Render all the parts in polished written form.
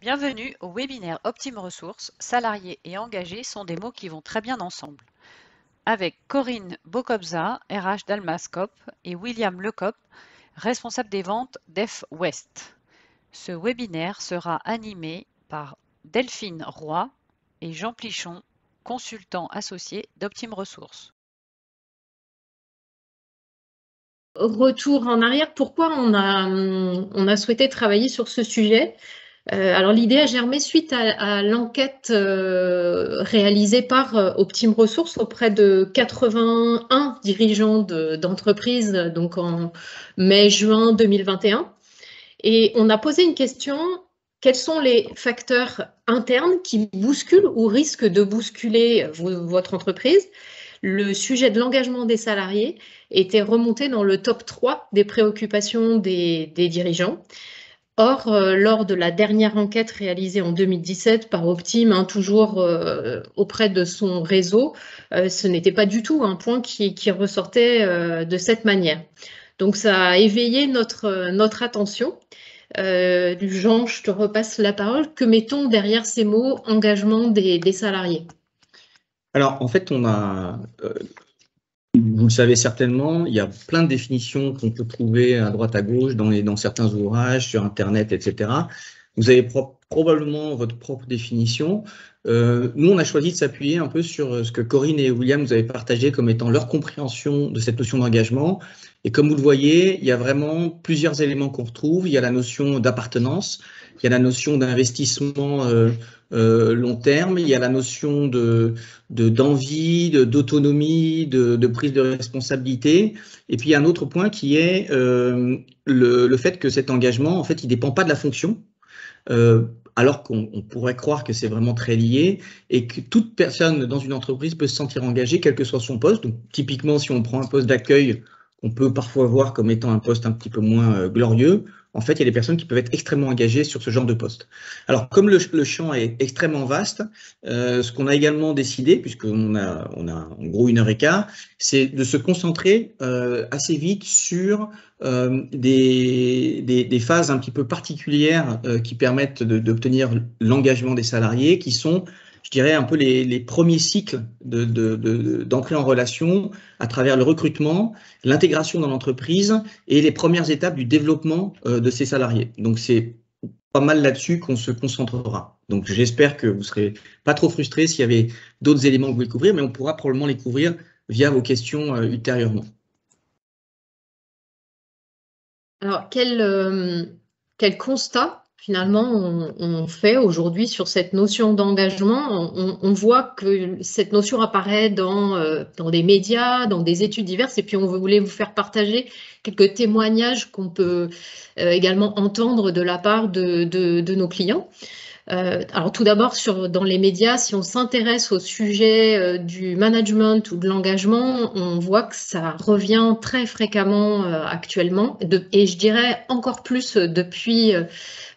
Bienvenue au webinaire Optime Ressources. Salariés et engagés sont des mots qui vont très bien ensemble. Avec Corinne Bocobza, RH d'Almascope, et William Lecop, responsable des ventes d'F West. Ce webinaire sera animé par Delphine Roy et Jean Plichon, consultants associés d'Optime Ressources. Retour en arrière, pourquoi on a souhaité travailler sur ce sujet? Alors l'idée a germé suite à l'enquête réalisée par Optime Ressources auprès de 81 dirigeants d'entreprises, donc en mai-juin 2021. Et on a posé une question: quels sont les facteurs internes qui bousculent ou risquent de bousculer votre entreprise? Le sujet de l'engagement des salariés était remonté dans le top 3 des préoccupations des dirigeants. Or, lors de la dernière enquête réalisée en 2017 par Optime, toujours auprès de son réseau, ce n'était pas du tout un point qui ressortait de cette manière. Donc, ça a éveillé notre attention. Jean, je te repasse la parole. Que mettons derrière ces mots « engagement des salariés » ? Alors, en fait, vous le savez certainement, il y a plein de définitions qu'on peut trouver à droite à gauche dans certains ouvrages, sur Internet, etc. Vous avez probablement votre propre définition. Nous, on a choisi de s'appuyer un peu sur ce que Corinne et William nous avaient partagé comme étant leur compréhension de cette notion d'engagement. Et comme vous le voyez, il y a vraiment plusieurs éléments qu'on retrouve. Il y a la notion d'appartenance, il y a la notion d'investissement long terme, il y a la notion d'envie, d'autonomie, de prise de responsabilité. Et puis, il y a un autre point qui est le fait que cet engagement, en fait, il ne dépend pas de la fonction. Alors qu'on pourrait croire que c'est vraiment très lié et que toute personne dans une entreprise peut se sentir engagée, quel que soit son poste. Donc, typiquement, si on prend un poste d'accueil, on peut parfois voir comme étant un poste un petit peu moins glorieux. En fait, il y a des personnes qui peuvent être extrêmement engagées sur ce genre de poste. Alors, comme le champ est extrêmement vaste, ce qu'on a également décidé, puisqu'on a en gros 1h15, c'est de se concentrer assez vite sur des phases un petit peu particulières qui permettent d'obtenir l'engagement des salariés, qui sont, je dirais, un peu les premiers cycles d'entrée en relation à travers le recrutement, l'intégration dans l'entreprise et les premières étapes du développement de ces salariés. Donc, c'est pas mal là-dessus qu'on se concentrera. Donc, j'espère que vous ne serez pas trop frustrés s'il y avait d'autres éléments que vous voulez couvrir, mais on pourra probablement les couvrir via vos questions ultérieurement. Alors, quel constat finalement on fait aujourd'hui sur cette notion d'engagement? On voit que cette notion apparaît dans des médias, dans des études diverses, et puis on voulait vous faire partager quelques témoignages qu'on peut également entendre de la part de nos clients. Alors tout d'abord, dans les médias, si on s'intéresse au sujet du management ou de l'engagement, on voit que ça revient très fréquemment actuellement, et je dirais encore plus depuis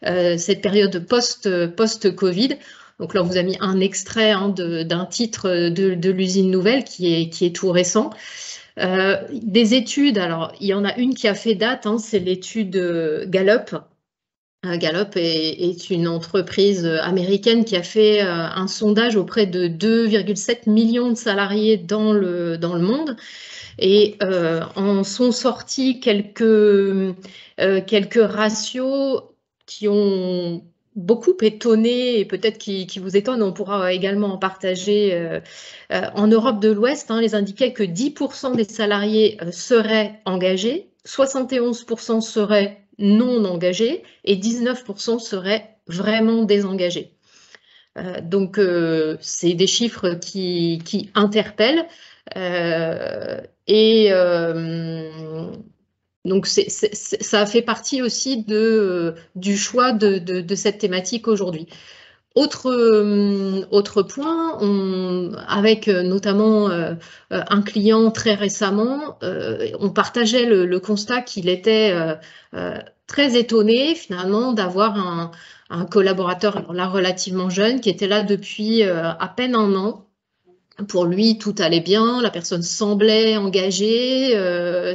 cette période post-Covid. Donc là, on vous a mis un extrait d'un titre de l'usine nouvelle qui est tout récent. Des études, alors il y en a une qui a fait date, c'est l'étude Gallup. Gallup est une entreprise américaine qui a fait un sondage auprès de 2,7 millions de salariés dans le monde, et en sont sortis quelques ratios qui ont beaucoup étonné et peut-être qui vous étonnent. On pourra également en partager. En Europe de l'Ouest, les indiquaient que 10% des salariés seraient engagés, 71% seraient non engagés et 19% seraient vraiment désengagés. Donc, c'est des chiffres qui interpellent. Donc, ça fait partie aussi du choix de cette thématique aujourd'hui. Autre point, avec notamment un client très récemment, on partageait le constat qu'il était très étonné finalement d'avoir un collaborateur, alors là relativement jeune, qui était là depuis à peine un an, Pour lui, tout allait bien, la personne semblait engagée,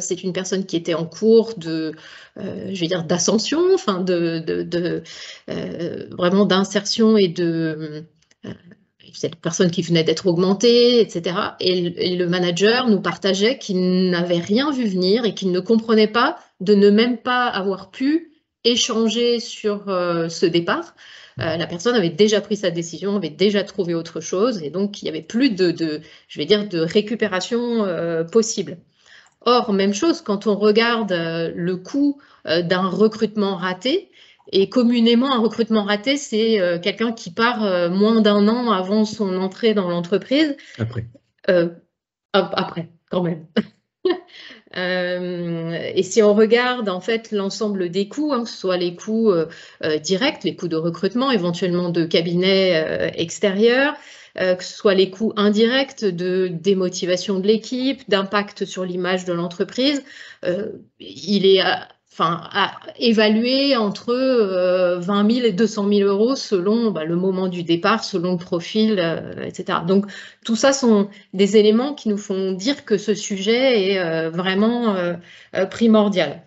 c'est une personne qui était en cours de, je vais dire, d'ascension, enfin vraiment d'insertion et cette personne qui venait d'être augmentée, etc. Et le manager nous partageait qu'il n'avait rien vu venir et qu'il ne comprenait pas de ne même pas avoir pu échanger sur ce départ. La personne avait déjà pris sa décision, avait déjà trouvé autre chose, et donc il n'y avait plus je vais dire, de récupération possible. Or, même chose, quand on regarde le coût d'un recrutement raté, et communément, un recrutement raté, c'est quelqu'un qui part moins d'un an avant son entrée dans l'entreprise. Après. Après, quand même. Et si on regarde en fait l'ensemble des coûts, que ce soit les coûts directs, les coûts de recrutement, éventuellement de cabinets extérieurs, que ce soit les coûts indirects de démotivation de l'équipe, d'impact sur l'image de l'entreprise, il est évalué entre 20 000 et 200 000 euros selon le moment du départ, selon le profil, etc. Donc tout ça sont des éléments qui nous font dire que ce sujet est vraiment primordial.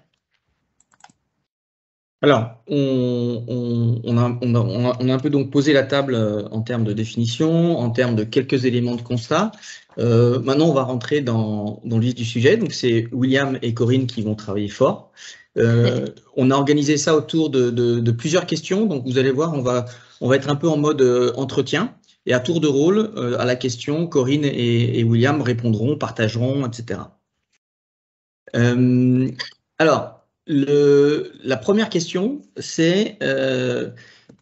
Alors, on a un peu donc posé la table en termes de définition, en termes de quelques éléments de constat. Maintenant, on va rentrer dans le vif du sujet. Donc, c'est William et Corinne qui vont travailler fort. On a organisé ça autour de plusieurs questions. Donc, vous allez voir, on va être un peu en mode entretien. Et à tour de rôle, à la question, Corinne et William répondront, partageront, etc. Alors, la première question, c'est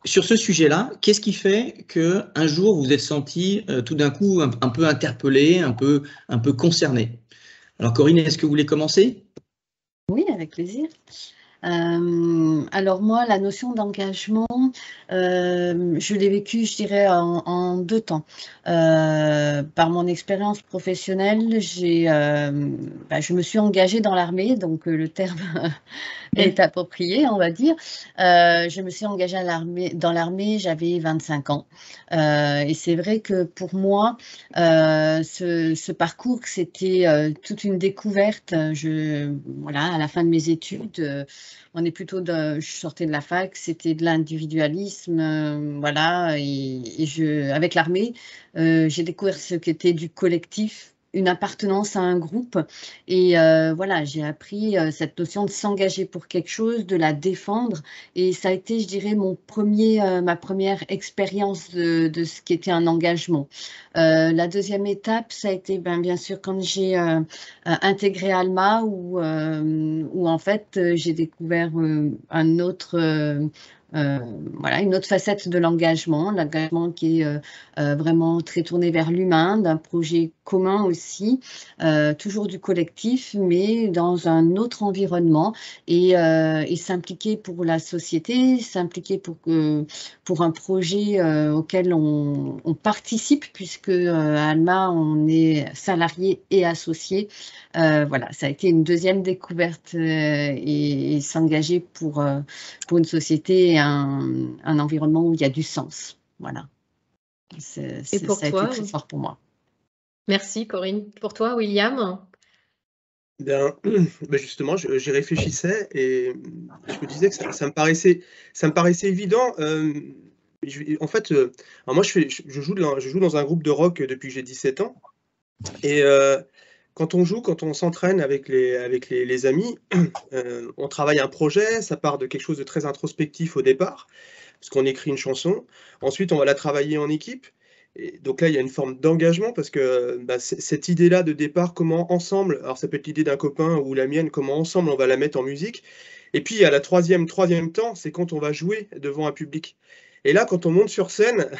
sur ce sujet-là, qu'est-ce qui fait qu'un jour vous êtes senti tout d'un coup un peu interpellé, un peu concerné? Alors Corinne, est-ce que vous voulez commencer? Oui, avec plaisir. Alors moi, la notion d'engagement, je l'ai vécue, je dirais, en deux temps. Par mon expérience professionnelle, je me suis engagée dans l'armée, donc le terme est approprié, on va dire. Je me suis engagée dans l'armée, j'avais 25 ans. Et c'est vrai que pour moi, ce parcours, c'était toute une découverte. À la fin de mes études, je sortais de la fac, c'était de l'individualisme, avec l'armée, j'ai découvert ce qu'était du collectif, une appartenance à un groupe, et j'ai appris cette notion de s'engager pour quelque chose, de la défendre, et ça a été, je dirais, ma première expérience de ce qu'était un engagement. La deuxième étape, ça a été bien sûr quand j'ai intégré Alma, où en fait j'ai découvert une autre facette de l'engagement qui est vraiment très tourné vers l'humain, d'un projet commun aussi, toujours du collectif, mais dans un autre environnement, et s'impliquer pour la société, s'impliquer pour un projet auquel on participe, puisque à Alma, on est salarié et associé. Ça a été une deuxième découverte, et s'engager pour une société et un environnement où il y a du sens. Voilà. Ça a été très fort pour moi. Merci Corinne. Pour toi, William? Justement, j'y réfléchissais et je me disais que ça me paraissait évident. En fait, alors moi, je joue dans un groupe de rock depuis que j'ai 17 ans. Et quand on s'entraîne avec les amis, on travaille un projet, ça part de quelque chose de très introspectif au départ, parce qu'on écrit une chanson. Ensuite, on va la travailler en équipe. Et donc là, il y a une forme d'engagement, parce que cette idée-là de départ, comment ensemble, alors ça peut être l'idée d'un copain ou la mienne, comment ensemble on va la mettre en musique. Et puis, il y a la troisième temps, c'est quand on va jouer devant un public. Et là, quand on monte sur scène,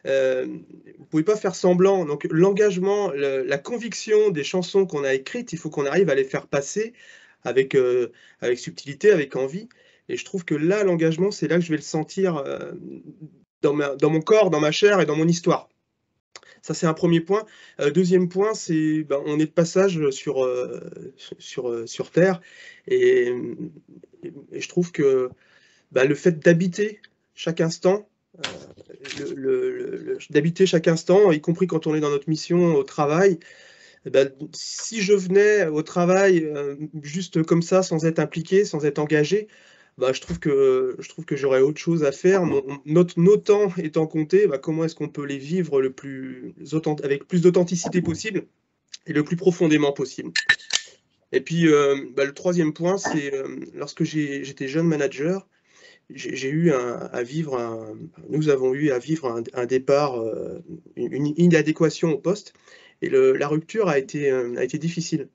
vous ne pouvez pas faire semblant. Donc l'engagement, la conviction des chansons qu'on a écrites, il faut qu'on arrive à les faire passer avec subtilité, avec envie. Et je trouve que là, l'engagement, c'est là que je vais le sentir dans mon corps, dans ma chair et dans mon histoire. Ça, c'est un premier point. Deuxième point, c'est on est de passage sur Terre. Et je trouve que le fait d'habiter chaque instant, d'habiter chaque instant, y compris quand on est dans notre mission au travail. Si je venais au travail juste comme ça, sans être impliqué, sans être engagé, je trouve que j'aurais autre chose à faire. Nos temps étant comptés, comment est-ce qu'on peut les vivre avec plus d'authenticité possible et le plus profondément possible. Et puis, le troisième point, c'est lorsque j'étais jeune manager, nous avons eu à vivre un départ, une inadéquation au poste, et la rupture a été difficile.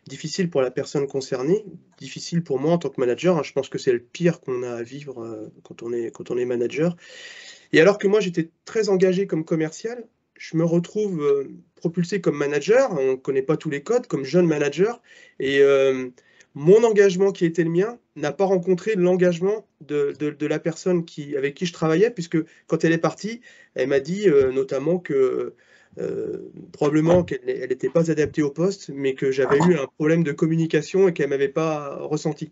Difficile pour la personne concernée, difficile pour moi en tant que manager. Je pense que c'est le pire qu'on a à vivre quand on est manager. Et alors que moi, j'étais très engagé comme commercial, je me retrouve propulsé comme manager. On ne connaît pas tous les codes, comme jeune manager. Et mon engagement qui était le mien n'a pas rencontré l'engagement de la personne avec qui je travaillais, puisque quand elle est partie, elle m'a dit notamment que probablement qu'elle n'était pas adaptée au poste, mais que j'avais eu un problème de communication et qu'elle ne m'avait pas ressenti.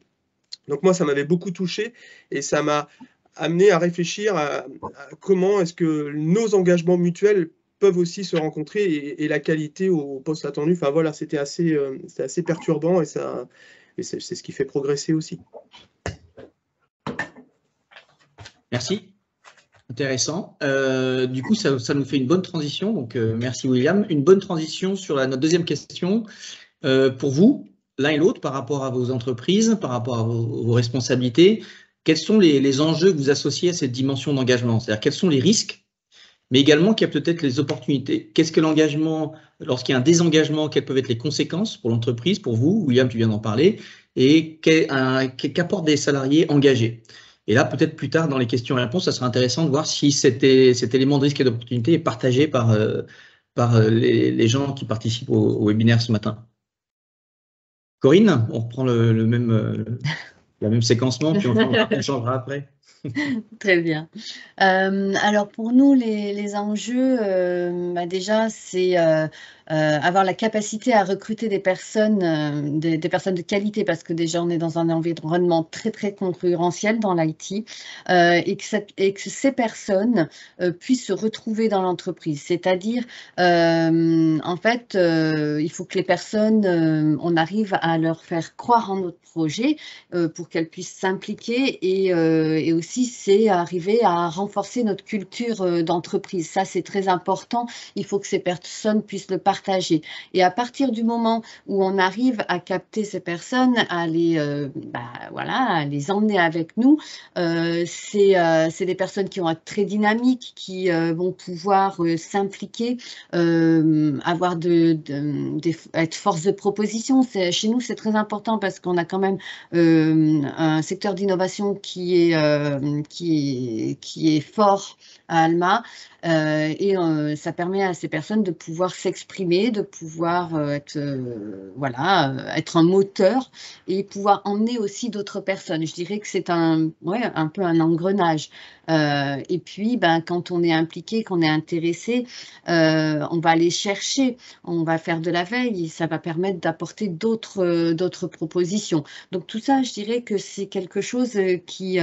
Donc moi, ça m'avait beaucoup touché et ça m'a amené à réfléchir à comment est-ce que nos engagements mutuels peuvent aussi se rencontrer et la qualité au poste attendu. Enfin voilà, c'était assez perturbant et c'est ce qui fait progresser aussi. Merci. Intéressant. Du coup, ça nous fait une bonne transition. Donc, merci William. Une bonne transition sur notre deuxième question. Pour vous, l'un et l'autre, par rapport à vos entreprises, par rapport à vos responsabilités, quels sont les enjeux que vous associez à cette dimension d'engagement? C'est-à-dire, quels sont les risques, mais également qu'il y a peut-être les opportunités. Qu'est-ce que l'engagement, lorsqu'il y a un désengagement, quelles peuvent être les conséquences pour l'entreprise, pour vous? William, tu viens d'en parler. Et qu'apportent des salariés engagés? Et là, peut-être plus tard, dans les questions et réponses, ça sera intéressant de voir si cet élément de risque et d'opportunité est partagé par les gens qui participent au webinaire ce matin. Corinne, on reprend la même séquencement, puis on changera après. Très bien. Alors pour nous, les enjeux, déjà, c'est avoir la capacité à recruter des personnes, des personnes de qualité, parce que déjà, on est dans un environnement très, très concurrentiel dans l'IT, et que ces personnes puissent se retrouver dans l'entreprise. C'est-à-dire, en fait, il faut que les personnes, on arrive à leur faire croire en notre projet pour qu'elles puissent s'impliquer et aussi, c'est arriver à renforcer notre culture d'entreprise. Ça, c'est très important. Il faut que ces personnes puissent le partager. Et à partir du moment où on arrive à capter ces personnes, à les emmener avec nous, c'est des personnes qui vont être très dynamiques, qui vont pouvoir s'impliquer, être force de proposition. Chez nous, c'est très important parce qu'on a quand même un secteur d'innovation qui est fort à Alma, et ça permet à ces personnes de pouvoir s'exprimer, de pouvoir être un moteur et pouvoir emmener aussi d'autres personnes. Je dirais que c'est un peu un engrenage. Et puis, quand on est impliqué, qu'on est intéressé, on va aller chercher, on va faire de la veille et ça va permettre d'apporter d'autres propositions. Donc tout ça, je dirais que c'est quelque chose qui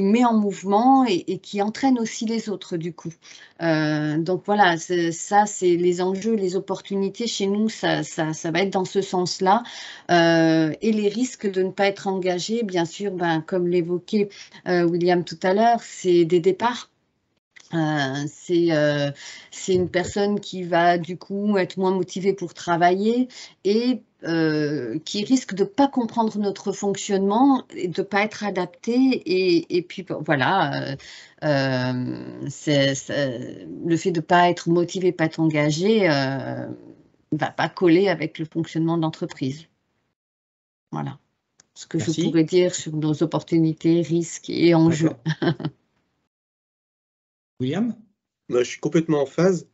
met en mouvement et qui entraîne aussi les autres du coup. Donc voilà, ça c'est les enjeux, les opportunités chez nous, ça va être dans ce sens-là. Et les risques de ne pas être engagé, bien sûr, comme l'évoquait William tout à l'heure, c'est des départs. C'est une personne qui va du coup être moins motivée pour travailler et qui risque de ne pas comprendre notre fonctionnement et de ne pas être adapté. Et puis voilà, le fait de ne pas être motivé, pas être engagé, ne va pas coller avec le fonctionnement d'entreprise. Voilà ce que je pourrais dire sur nos opportunités, risques et enjeux. William? Je suis complètement en phase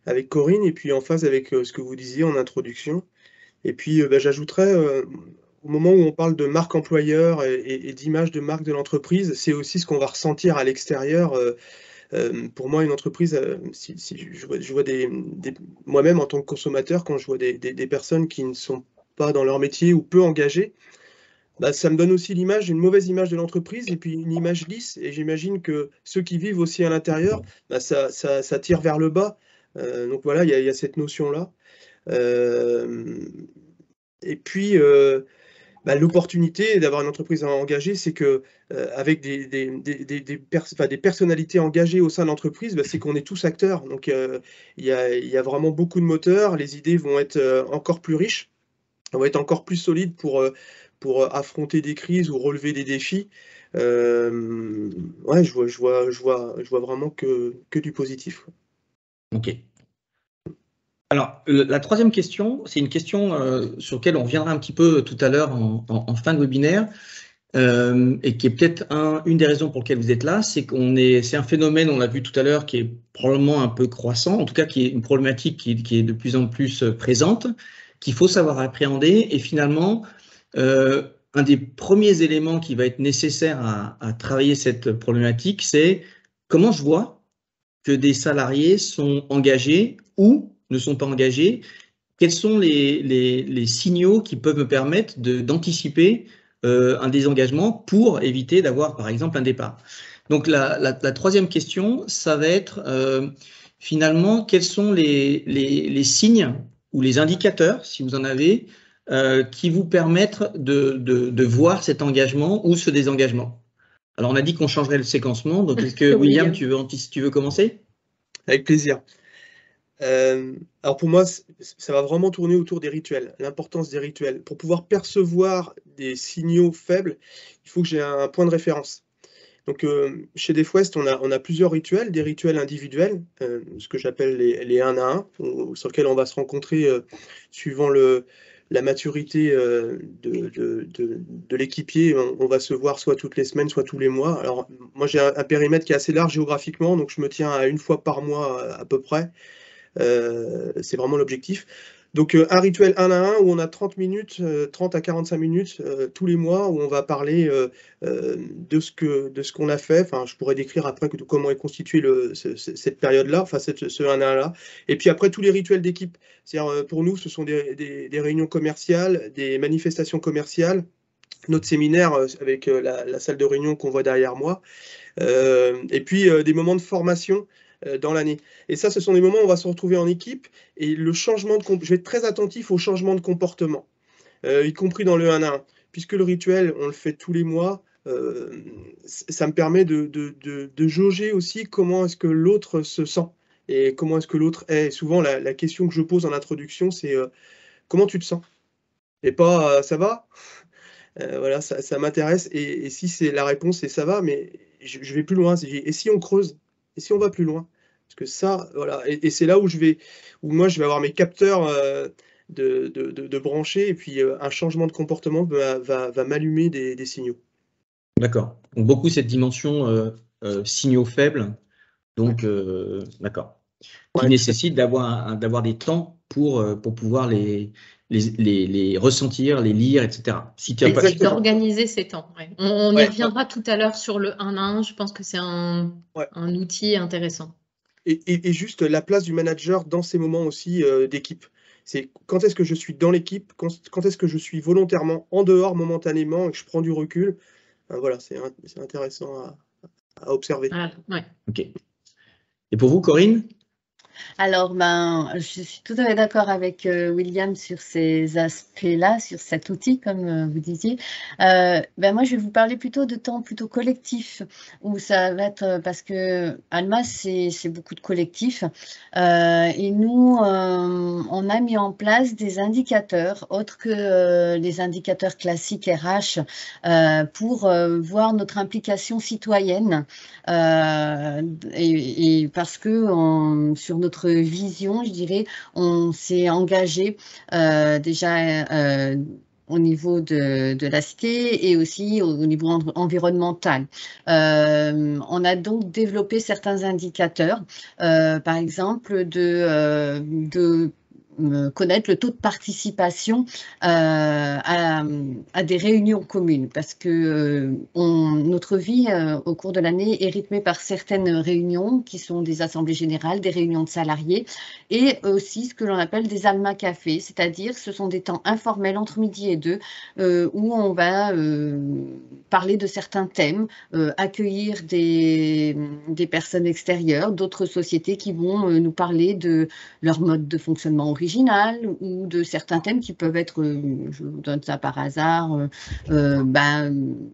avec Corinne et puis en phase avec ce que vous disiez en introduction. Et puis j'ajouterais, au moment où on parle de marque employeur et d'image de marque de l'entreprise, c'est aussi ce qu'on va ressentir à l'extérieur. Pour moi, une entreprise, si je vois moi-même en tant que consommateur, quand je vois des personnes qui ne sont pas dans leur métier ou peu engagées, ça me donne aussi une mauvaise image de l'entreprise et puis une image lisse. Et j'imagine que ceux qui vivent aussi à l'intérieur, ça tire vers le bas. Donc voilà, il y a cette notion-là. Et puis, l'opportunité d'avoir une entreprise engagée, c'est que avec des personnalités engagées au sein de l'entreprise, c'est qu'on est tous acteurs. Donc, il y a vraiment beaucoup de moteurs. Les idées vont être encore plus riches, vont être encore plus solides pour affronter des crises ou relever des défis. Ouais, je vois vraiment que du positif. Ok. Alors, la troisième question, c'est une question sur laquelle on reviendra un petit peu tout à l'heure en fin de webinaire, et qui est peut-être une des raisons pour lesquelles vous êtes là, c'est un phénomène, on l'a vu tout à l'heure, qui est probablement un peu croissant, en tout cas qui est une problématique qui est de plus en plus présente, qu'il faut savoir appréhender, et finalement, un des premiers éléments qui va être nécessaire à travailler cette problématique, c'est comment je vois que des salariés sont engagés ou ne sont pas engagés, quels sont les signaux qui peuvent me permettre d'anticiper un désengagement pour éviter d'avoir, par exemple, un départ. Donc, la troisième question, ça va être finalement, quels sont les signes ou les indicateurs, si vous en avez, qui vous permettent de voir cet engagement ou ce désengagement. Alors, on a dit qu'on changerait le séquencement. Donc, est-ce que William, tu veux commencer? Avec plaisir. Alors pour moi, ça va vraiment tourner autour des rituels, l'importance des rituels. Pour pouvoir percevoir des signaux faibles, il faut que j'ai un point de référence. Donc chez DefWest, on a plusieurs rituels, des rituels individuels, ce que j'appelle les 1 à 1, sur lesquels on va se rencontrer suivant la maturité de l'équipier. On va se voir soit toutes les semaines, soit tous les mois. Alors moi, j'ai un périmètre qui est assez large géographiquement, donc je me tiens à 1 fois par mois à peu près. C'est vraiment l'objectif. Donc un rituel 1 à 1 où on a 30 minutes, 30 à 45 minutes tous les mois où on va parler de ce qu'on a fait. Enfin, je pourrais décrire après comment est constituée cette période-là, enfin ce 1 à 1 là. Et puis après tous les rituels d'équipe. C'est-à-dire pour nous, ce sont des réunions commerciales, des manifestations commerciales, notre séminaire avec la salle de réunion qu'on voit derrière moi, et puis des moments de formation dans l'année. Et ça, ce sont des moments où on va se retrouver en équipe et je vais être très attentif au changement de comportement, y compris dans le 1 à 1. Puisque le rituel, on le fait tous les mois, ça me permet de jauger aussi comment est-ce que l'autre se sent et comment est-ce que l'autre est. Souvent, la question que je pose en introduction, c'est comment tu te sens? Et pas ça va? Voilà, ça m'intéresse et si la réponse c'est ça va, mais je vais plus loin. Et si on creuse? Et si on va plus loin? Parce que ça, voilà, et c'est là où moi je vais avoir mes capteurs de brancher et puis un changement de comportement va m'allumer des signaux. D'accord. Donc beaucoup cette dimension signaux faibles, donc d'accord, qui nécessite d'avoir des temps pour pouvoir les ressentir, les lire, etc. Si tu as pas... D'organiser ces temps. Ouais. On y reviendra tout à l'heure sur le 1 à 1. Je pense que c'est un outil intéressant. Et juste la place du manager dans ces moments aussi d'équipe. C'est quand est-ce que je suis dans l'équipe, quand est-ce que je suis volontairement en dehors momentanément et que je prends du recul. Voilà, c'est intéressant à observer. Ouais. Ok. Et pour vous, Corinne? Alors, je suis tout à fait d'accord avec William sur ces aspects-là, sur cet outil, comme vous disiez. Moi, je vais vous parler plutôt de temps plutôt collectif, où ça va être, parce que Alma, c'est beaucoup de collectifs. Et nous, on a mis en place des indicateurs, autres que les indicateurs classiques RH, pour voir notre implication citoyenne. Et parce que sur notre vision, je dirais, on s'est engagé déjà au niveau de la cité et aussi au niveau environnemental. On a donc développé certains indicateurs, par exemple connaître le taux de participation à des réunions communes, parce que notre vie au cours de l'année est rythmée par certaines réunions qui sont des assemblées générales, des réunions de salariés, et aussi ce que l'on appelle des Alma Café, c'est-à-dire ce sont des temps informels entre midi et 2 où on va parler de certains thèmes, accueillir des personnes extérieures, d'autres sociétés qui vont nous parler de leur mode de fonctionnement original ou de certains thèmes qui peuvent être, je vous donne ça par hasard,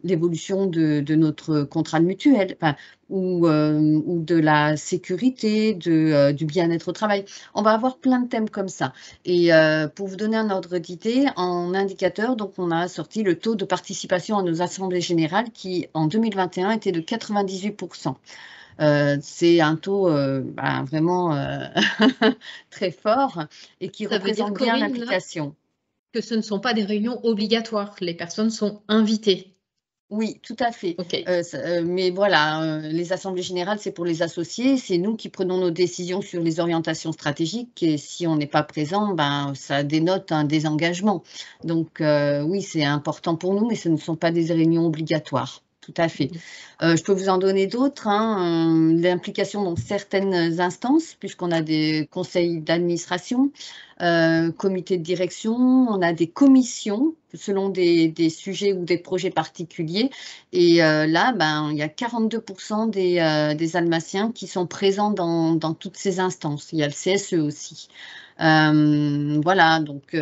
l'évolution de notre contrat de mutuelle, ou de la sécurité, du bien-être au travail. On va avoir plein de thèmes comme ça. Et pour vous donner un ordre d'idée, en indicateur, donc on a sorti le taux de participation à nos assemblées générales qui, en 2021, était de 98%. C'est un taux vraiment très fort et qui représente bien l'implication. Que ce ne sont pas des réunions obligatoires, les personnes sont invitées. Oui, tout à fait. Okay. Mais voilà, les assemblées générales, c'est pour les associés, c'est nous qui prenons nos décisions sur les orientations stratégiques et si on n'est pas présent, ça dénote un désengagement. Donc oui, c'est important pour nous, mais ce ne sont pas des réunions obligatoires. Tout à fait. Je peux vous en donner d'autres, l'implication dans certaines instances, puisqu'on a des conseils d'administration, comités de direction, on a des commissions selon des sujets ou des projets particuliers. Et là, il y a 42% des Almaciens qui sont présents dans toutes ces instances. Il y a le CSE aussi. Voilà, donc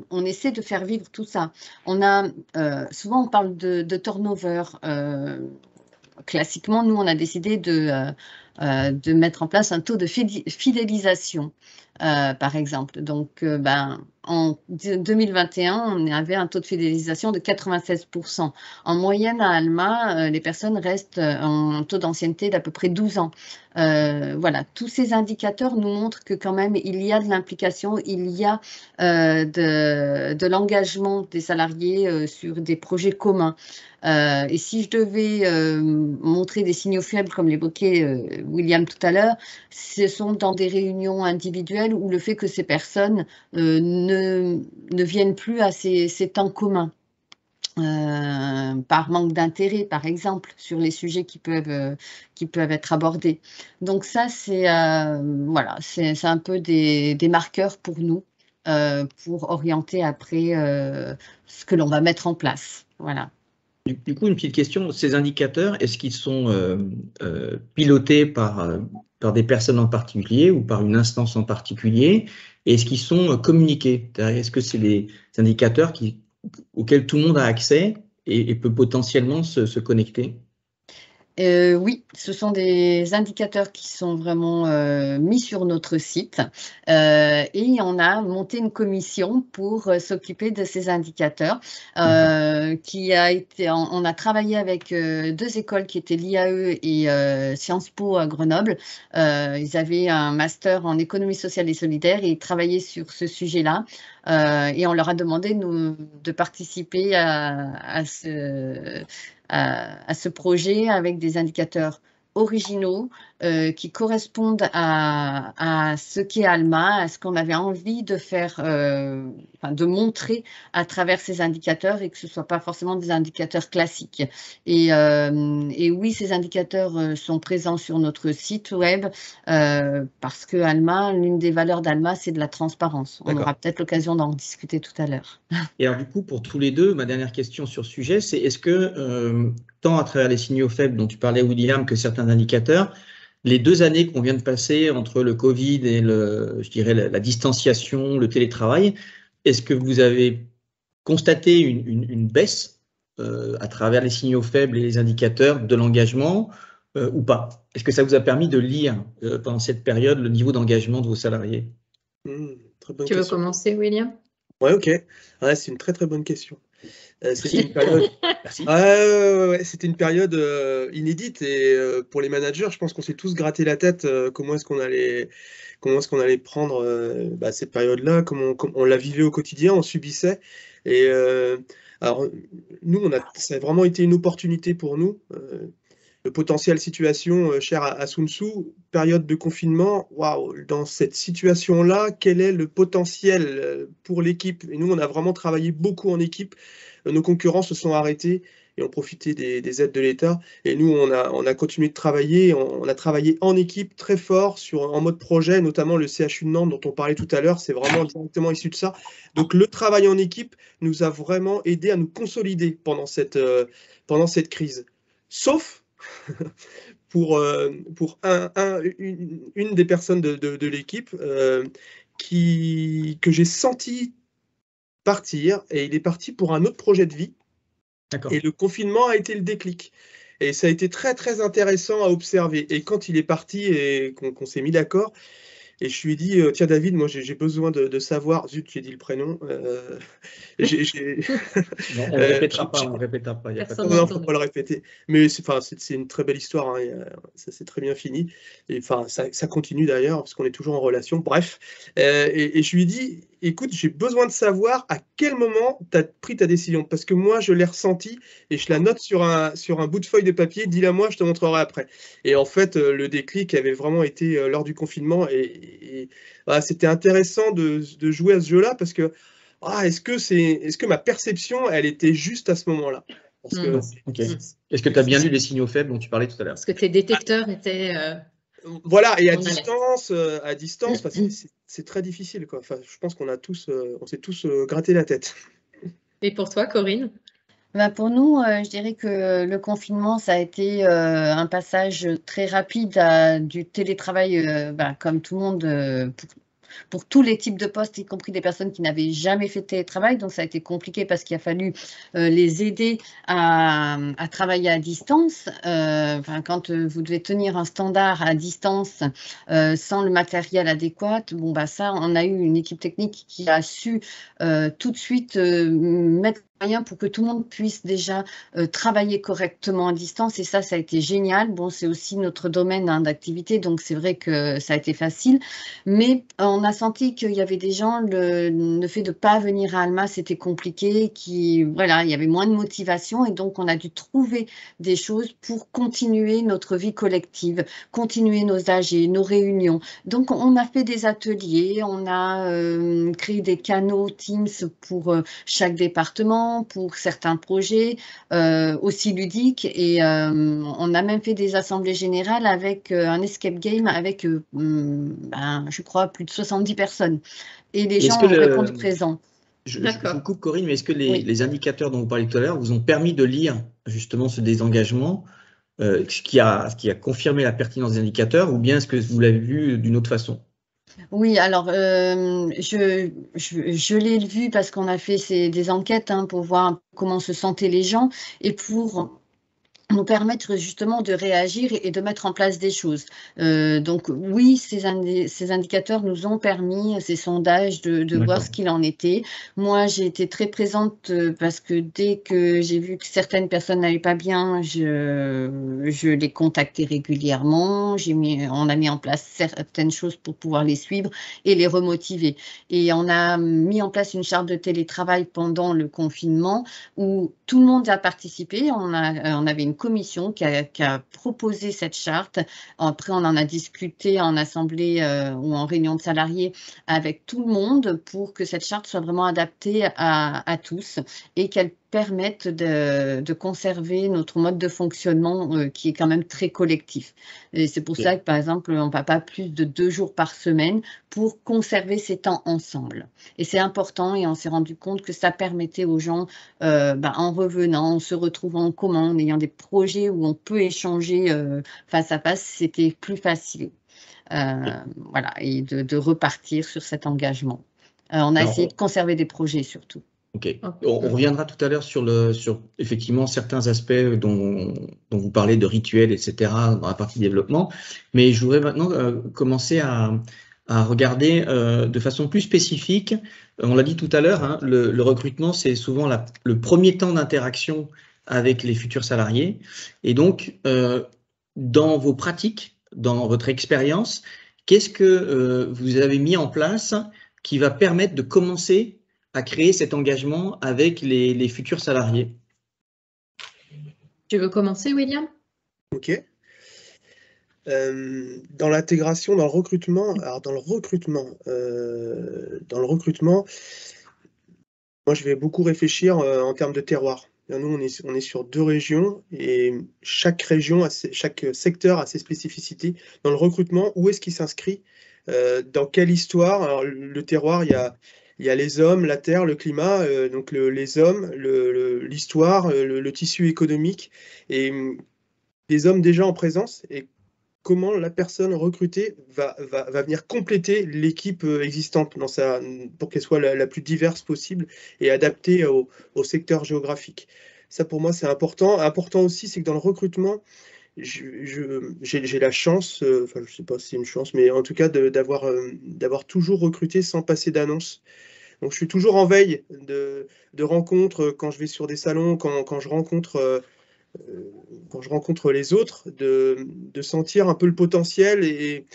on essaie de faire vivre tout ça. On a souvent on parle de turnover. Classiquement, nous on a décidé de mettre en place un taux de fidélisation, par exemple. Donc, en 2021, on avait un taux de fidélisation de 96%. En moyenne, à Alma, les personnes restent en taux d'ancienneté d'à peu près 12 ans. Voilà, tous ces indicateurs nous montrent que quand même, il y a de l'implication, il y a de l'engagement des salariés sur des projets communs. Et si je devais montrer des signaux faibles, comme l'évoquait William tout à l'heure, ce sont dans des réunions individuelles où le fait que ces personnes ne viennent plus à ces temps communs. Par manque d'intérêt, par exemple, sur les sujets qui peuvent être abordés. Donc ça, c'est voilà, c'est un peu des marqueurs pour nous, pour orienter après ce que l'on va mettre en place. Voilà. Du coup, une petite question, ces indicateurs, est-ce qu'ils sont pilotés par des personnes en particulier ou par une instance en particulier? Et est-ce qu'ils sont communiqués? Est-ce que c'est des indicateurs auxquels tout le monde a accès et peut potentiellement se connecter? Oui, ce sont des indicateurs qui sont vraiment mis sur notre site et on a monté une commission pour s'occuper de ces indicateurs qui a été, on a travaillé avec deux écoles qui étaient l'IAE et Sciences Po à Grenoble. Ils avaient un master en économie sociale et solidaire et ils travaillaient sur ce sujet-là. Et on leur a demandé de participer à ce projet avec des indicateurs originaux qui correspondent à ce qu'est Alma, à ce qu'on avait envie de faire, de montrer à travers ces indicateurs et que ce ne soit pas forcément des indicateurs classiques. Et oui, ces indicateurs sont présents sur notre site web parce que Alma, l'une des valeurs d'Alma, c'est de la transparence. On aura peut-être l'occasion d'en discuter tout à l'heure. Et alors du coup, pour tous les deux, ma dernière question sur ce sujet, c'est est-ce que, tant à travers les signaux faibles dont tu parlais, William, que certains indicateurs, les 2 années qu'on vient de passer entre le Covid et je dirais la distanciation, le télétravail, est-ce que vous avez constaté une baisse à travers les signaux faibles et les indicateurs de l'engagement ou pas? Est-ce que ça vous a permis de lire pendant cette période le niveau d'engagement de vos salariés? Très bonne question. Veux commencer, William? Ouais, ok. Ouais, c'est une très très bonne question. C'était une période. Merci. C'était une période inédite et pour les managers, je pense qu'on s'est tous gratté la tête. Comment est-ce qu'on allait prendre cette période-là, comment on la vivait au quotidien, on subissait. Et alors nous, ça a vraiment été une opportunité pour nous. potentielle situation chère à Sun Tzu, période de confinement, waouh, dans cette situation-là, quel est le potentiel pour l'équipe? Et nous, on a vraiment travaillé beaucoup en équipe. Nos concurrents se sont arrêtés et ont profité des aides de l'État. Et nous, on a continué de travailler. On a travaillé en équipe très fort en mode projet, notamment le CHU de Nantes dont on parlait tout à l'heure. C'est vraiment directement issu de ça. Donc, le travail en équipe nous a vraiment aidé à nous consolider pendant cette crise. Sauf pour une des personnes de l'équipe que j'ai senti partir, et il est parti pour un autre projet de vie. Et le confinement a été le déclic. Et ça a été très, très intéressant à observer. Et quand il est parti et qu'on s'est mis d'accord, et je lui ai dit, tiens David, moi j'ai besoin de savoir, zut, j'ai dit le prénom. On ne répétera pas, il n'y a pas de... Non, faut pas le répéter. Mais c'est une très belle histoire, hein, ça s'est très bien fini. Et ça continue d'ailleurs, parce qu'on est toujours en relation. Bref. Et je lui ai dit, écoute, j'ai besoin de savoir à quel moment tu as pris ta décision. Parce que moi, je l'ai ressenti et je la note sur un bout de feuille de papier. Dis-la moi, je te montrerai après. Et en fait, le déclic avait vraiment été lors du confinement. Et voilà, c'était intéressant de jouer à ce jeu-là parce que est-ce que ma perception, elle était juste à ce moment-là? Est-ce que tu as bien lu les signaux faibles dont tu parlais tout à l'heure? Est-ce que tes détecteurs étaient... Voilà, et à distance, c'est très difficile, quoi. Enfin, je pense qu'on s'est tous gratté la tête. Et pour toi, Corinne? Pour nous, je dirais que le confinement, ça a été un passage très rapide du télétravail, comme tout le monde, pour tous les types de postes, y compris des personnes qui n'avaient jamais fait de télétravail. Donc, ça a été compliqué parce qu'il a fallu les aider à travailler à distance. Quand vous devez tenir un standard à distance sans le matériel adéquat, ça, on a eu une équipe technique qui a su tout de suite mettre moyen pour que tout le monde puisse déjà travailler correctement à distance, et ça a été génial. Bon, c'est aussi notre domaine d'activité, donc c'est vrai que ça a été facile, mais on a senti qu'il y avait des gens, le fait de ne pas venir à Alma, c'était compliqué, il y avait moins de motivation, et donc on a dû trouver des choses pour continuer notre vie collective, continuer nos AG, nos réunions. Donc on a fait des ateliers, on a créé des canaux Teams pour chaque département, pour certains projets aussi ludiques, et on a même fait des assemblées générales avec un escape game avec je crois plus de 70 personnes, et les gens ont répondu présents. Je vous coupe, Corinne, mais est-ce que les indicateurs dont vous parliez tout à l'heure vous ont permis de lire justement ce désengagement, ce qui a confirmé la pertinence des indicateurs, ou bien est-ce que vous l'avez vu d'une autre façon? Oui, alors je l'ai vu parce qu'on a fait des enquêtes pour voir comment se sentaient les gens et pour nous permettre justement de réagir et de mettre en place des choses. Donc oui, ces indicateurs nous ont permis, ces sondages, de voir ce qu'il en était. Moi, j'ai été très présente parce que dès que j'ai vu que certaines personnes n'allaient pas bien, je les contactais régulièrement. On a mis en place certaines choses pour pouvoir les suivre et les remotiver. Et on a mis en place une charte de télétravail pendant le confinement où tout le monde a participé. On avait une commission qui a proposé cette charte. Après, on en a discuté en assemblée ou en réunion de salariés avec tout le monde pour que cette charte soit vraiment adaptée à tous et qu'elle permettre de conserver notre mode de fonctionnement qui est quand même très collectif. Et c'est pour ça que, par exemple, on ne va pas plus de 2 jours par semaine pour conserver ces temps ensemble. Et c'est important, et on s'est rendu compte que ça permettait aux gens, en revenant, en se retrouvant en commun, en ayant des projets où on peut échanger face à face, c'était plus facile. Et de repartir sur cet engagement. On a essayé de conserver des projets surtout. Ok. On reviendra tout à l'heure sur effectivement certains aspects dont vous parlez de rituels, etc. dans la partie développement. Mais je voudrais maintenant commencer à regarder de façon plus spécifique. On l'a dit tout à l'heure, le recrutement, c'est souvent le premier temps d'interaction avec les futurs salariés. Et donc, dans vos pratiques, dans votre expérience, qu'est-ce que vous avez mis en place qui va permettre de commencer à créer cet engagement avec les futurs salariés? Tu veux commencer, William? Ok. Dans l'intégration, dans le recrutement, alors dans le recrutement, moi je vais beaucoup réfléchir en termes de terroir. Nous, on est sur 2 régions et chaque région chaque secteur a ses spécificités. Dans le recrutement, où est-ce qu'il s'inscrit? Dans quelle histoire? Alors, le terroir, il y a les hommes, la terre, le climat, donc les hommes, l'histoire, le tissu économique et des hommes déjà en présence et comment la personne recrutée va venir compléter l'équipe existante pour qu'elle soit la plus diverse possible et adaptée au secteur géographique. Ça, pour moi, c'est important. Important aussi, c'est que dans le recrutement, j'ai la chance, enfin, je ne sais pas si c'est une chance, mais en tout cas, d'avoir toujours recruté sans passer d'annonce. Donc, je suis toujours en veille de rencontres quand je vais sur des salons, quand je rencontre les autres, de sentir un peu le potentiel et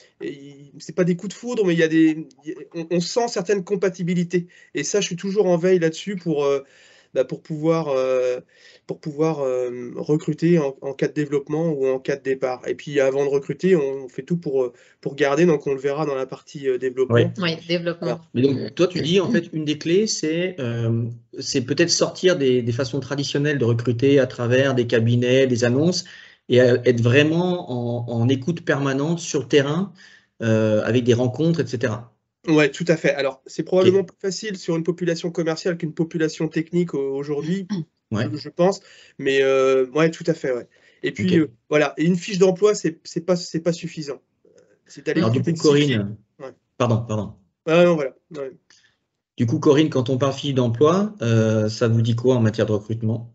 c'est pas des coups de foudre, mais on sent certaines compatibilités. Et ça, je suis toujours en veille là-dessus pour pouvoir recruter en cas de développement ou en cas de départ. Et puis avant de recruter, on fait tout pour garder, donc on le verra dans la partie développement. Oui, développement. Mais donc, toi, tu dis, en fait, une des clés, c'est peut-être sortir des façons traditionnelles de recruter à travers des cabinets, des annonces, et être vraiment en écoute permanente sur le terrain, avec des rencontres, etc. Ouais, tout à fait. Alors, c'est probablement plus facile sur une population commerciale qu'une population technique aujourd'hui, Ouais. je pense. Mais ouais, tout à fait. Ouais. Et puis, voilà. Et une fiche d'emploi, c'est pas suffisant. C'est d'aller Alors, du coup, complexifier. Corinne, Ouais. pardon. Ouais, non, voilà. Ouais. Du coup, Corinne, quand on parle fiche d'emploi, ça vous dit quoi en matière de recrutement?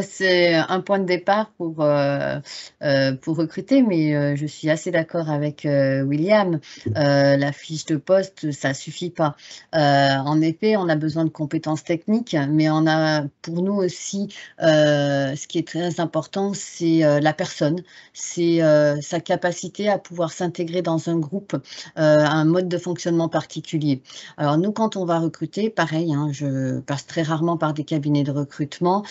C'est un point de départ pour recruter, mais je suis assez d'accord avec William. La fiche de poste, ça suffit pas. En effet, on a besoin de compétences techniques, mais on a pour nous aussi, ce qui est très important, c'est la personne, c'est sa capacité à pouvoir s'intégrer dans un groupe, un mode de fonctionnement particulier. Alors nous, quand on va recruter, pareil, hein, je passe très rarement par des cabinets de recrutement.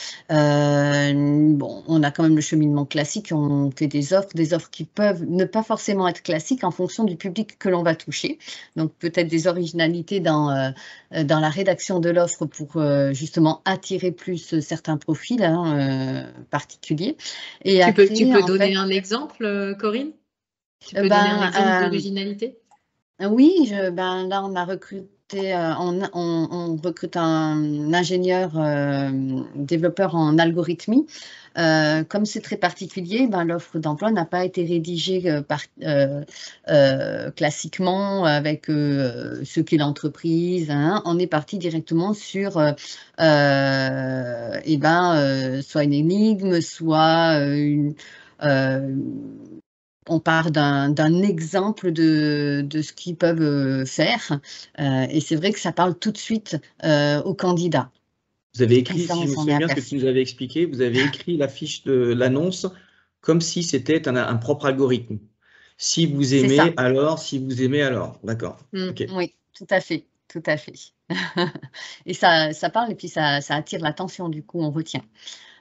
Bon, on a quand même le cheminement classique, on fait des offres qui peuvent ne pas forcément être classiques en fonction du public que l'on va toucher. Donc peut-être des originalités dans la rédaction de l'offre pour justement attirer plus certains profils particuliers. Et Tu après, peux en donner fait, un exemple, Corinne? Tu peux donner un exemple d'originalité? oui, là, on a recruté, on recrute un ingénieur développeur en algorithmie. Comme c'est très particulier, l'offre d'emploi n'a pas été rédigée classiquement avec ce qu'est l'entreprise. Hein. On est parti directement sur soit une énigme, soit on part d'un exemple de ce qu'ils peuvent faire. Et c'est vrai que ça parle tout de suite aux candidats. Vous avez Et écrit, ça, si on je me s'en est souviens bien, ce que aperçu. tu nous avais expliqué, vous avez écrit la fiche de l'annonce comme si c'était un propre algorithme. Si vous C'est ça. aimez, alors, si vous aimez, alors. D'accord. Ok. Oui, tout à fait, tout à fait. Et ça parle et puis ça attire l'attention, du coup, on retient.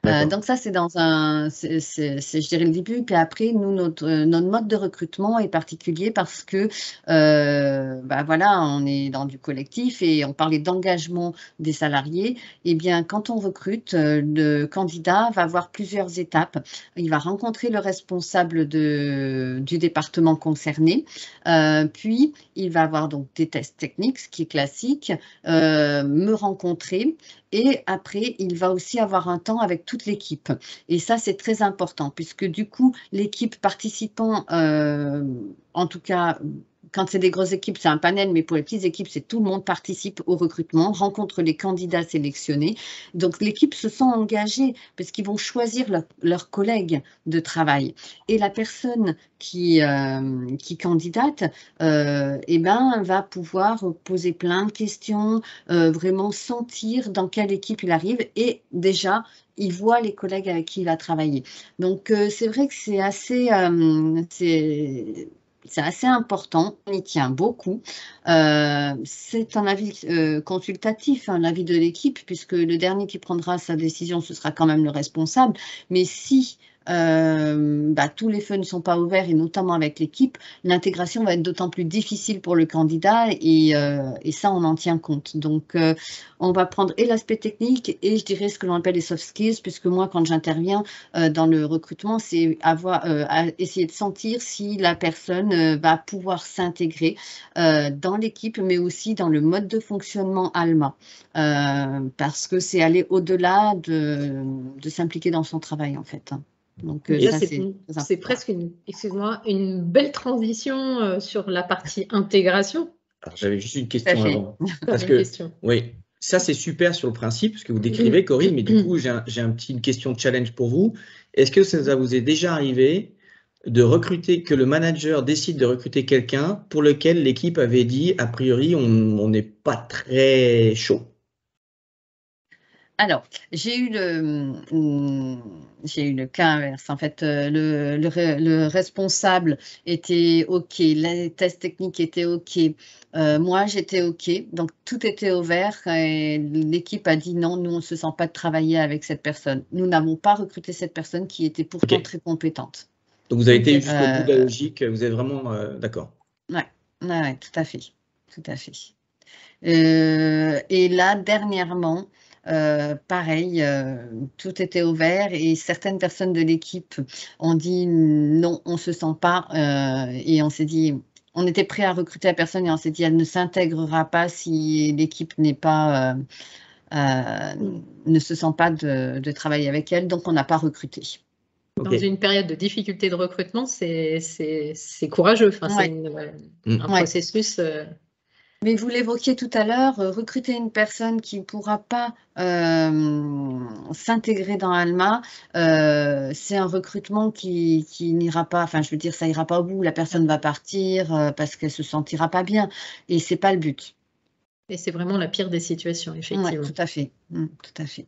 D'accord. Donc ça, c'est je dirais, le début. Puis après, nous, notre mode de recrutement est particulier parce que, voilà, on est dans du collectif et on parlait d'engagement des salariés. Eh bien, quand on recrute, le candidat va avoir plusieurs étapes. Il va rencontrer le responsable du département concerné, puis il va avoir donc des tests techniques, ce qui est classique, me rencontrer. Et après, il va aussi avoir un temps avec toute l'équipe. Et ça, c'est très important, puisque du coup, l'équipe participant, en tout cas, quand c'est des grosses équipes, c'est un panel, mais pour les petites équipes, c'est tout le monde participe au recrutement, rencontre les candidats sélectionnés. Donc, l'équipe se sent engagée, parce qu'ils vont choisir leurs collègues de travail. Et la personne qui candidate, va pouvoir poser plein de questions, vraiment sentir dans quelle équipe il arrive et déjà, il voit les collègues avec qui il a travaillé. Donc, c'est vrai que c'est assez important, on y tient beaucoup. C'est un avis consultatif, l'avis de l'équipe, puisque le dernier qui prendra sa décision, ce sera quand même le responsable. Mais si tous les feux ne sont pas ouverts, et notamment avec l'équipe, l'intégration va être d'autant plus difficile pour le candidat, et ça, on en tient compte. Donc, on va prendre et l'aspect technique et je dirais ce que l'on appelle les soft skills, puisque moi, quand j'interviens dans le recrutement, c'est essayer de sentir si la personne va pouvoir s'intégrer dans l'équipe, mais aussi dans le mode de fonctionnement Alma, parce que c'est aller au-delà de s'impliquer dans son travail, en fait. Donc, Et ça, c'est presque une belle transition sur la partie intégration. Alors, j'avais juste une question avant. Parce Une que, question. oui, ça c'est super sur le principe, ce que vous décrivez, Corinne, mais du coup, j'ai une question de challenge pour vous. Est-ce que ça vous est déjà arrivé de recruter, que le manager décide de recruter quelqu'un pour lequel l'équipe avait dit, a priori, on n'est pas très chaud? Alors, j'ai eu le cas inverse. En fait, le responsable était OK, les tests techniques étaient OK, moi j'étais OK, donc tout était ouvert et l'équipe a dit non, nous on ne se sent pas de travailler avec cette personne. Nous n'avons pas recruté cette personne qui était pourtant très compétente. Donc vous avez été jusqu'au bout de la logique, vous êtes vraiment d'accord. Ouais, tout à fait. Tout à fait. Et là, dernièrement, pareil, tout était ouvert et certaines personnes de l'équipe ont dit non, on ne se sent pas, et on s'est dit, on était prêt à recruter la personne et on s'est dit elle ne s'intégrera pas si l'équipe ne se sent pas de travailler avec elle, donc on n'a pas recruté. Dans une période de difficulté de recrutement, c'est courageux. Enfin, c'est un processus. Mais vous l'évoquiez tout à l'heure, recruter une personne qui ne pourra pas s'intégrer dans Alma, c'est un recrutement qui n'ira pas, enfin je veux dire, ça ira pas au bout, la personne va partir parce qu'elle se sentira pas bien et c'est pas le but. Et c'est vraiment la pire des situations, effectivement. Ouais, tout à fait, tout à fait.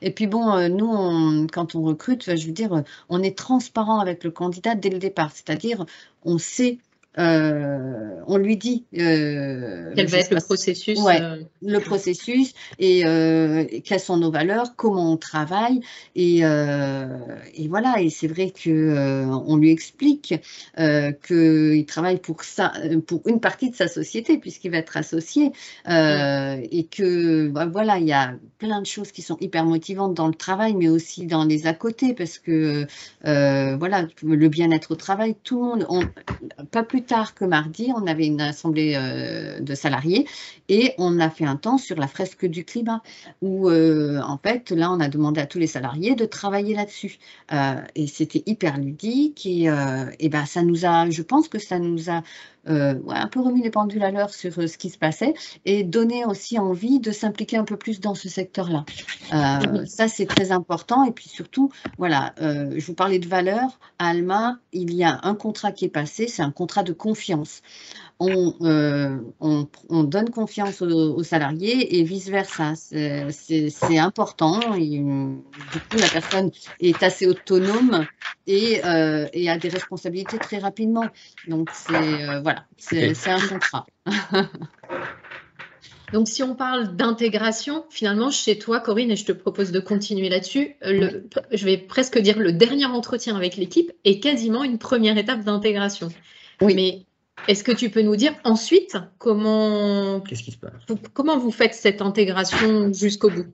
Et puis bon, nous, quand on recrute, je veux dire, on est transparent avec le candidat dès le départ, c'est-à-dire on sait, on lui dit quel va être le processus. Le processus et quelles sont nos valeurs, comment on travaille et voilà. Et c'est vrai que on lui explique qu'il travaille pour une partie de sa société puisqu'il va être associé et que voilà, il y a plein de choses qui sont hyper motivantes dans le travail, mais aussi dans les à côté parce que voilà, le bien-être au travail, tout le monde, pas plus tard que mardi, on avait une assemblée de salariés et on a fait un temps sur la fresque du climat où en fait là on a demandé à tous les salariés de travailler là-dessus et c'était hyper ludique et ben ça nous a, je pense que ça nous a un peu remis les pendules à l'heure sur ce qui se passait et donné aussi envie de s'impliquer un peu plus dans ce secteur-là. Ça c'est très important et puis surtout voilà, je vous parlais de valeurs. À Alma, il y a un contrat qui est passé, c'est un contrat de confiance. On donne confiance aux salariés et vice-versa. C'est important. Et, du coup, la personne est assez autonome et a des responsabilités très rapidement. Donc, voilà, c'est un contrat. Donc, si on parle d'intégration, finalement, chez toi, Corinne, et je te propose de continuer là-dessus, je vais presque dire le dernier entretien avec l'équipe est quasiment une première étape d'intégration. Oui. Mais est-ce que tu peux nous dire ensuite qu'est-ce qui se passe? Comment vous faites cette intégration jusqu'au bout?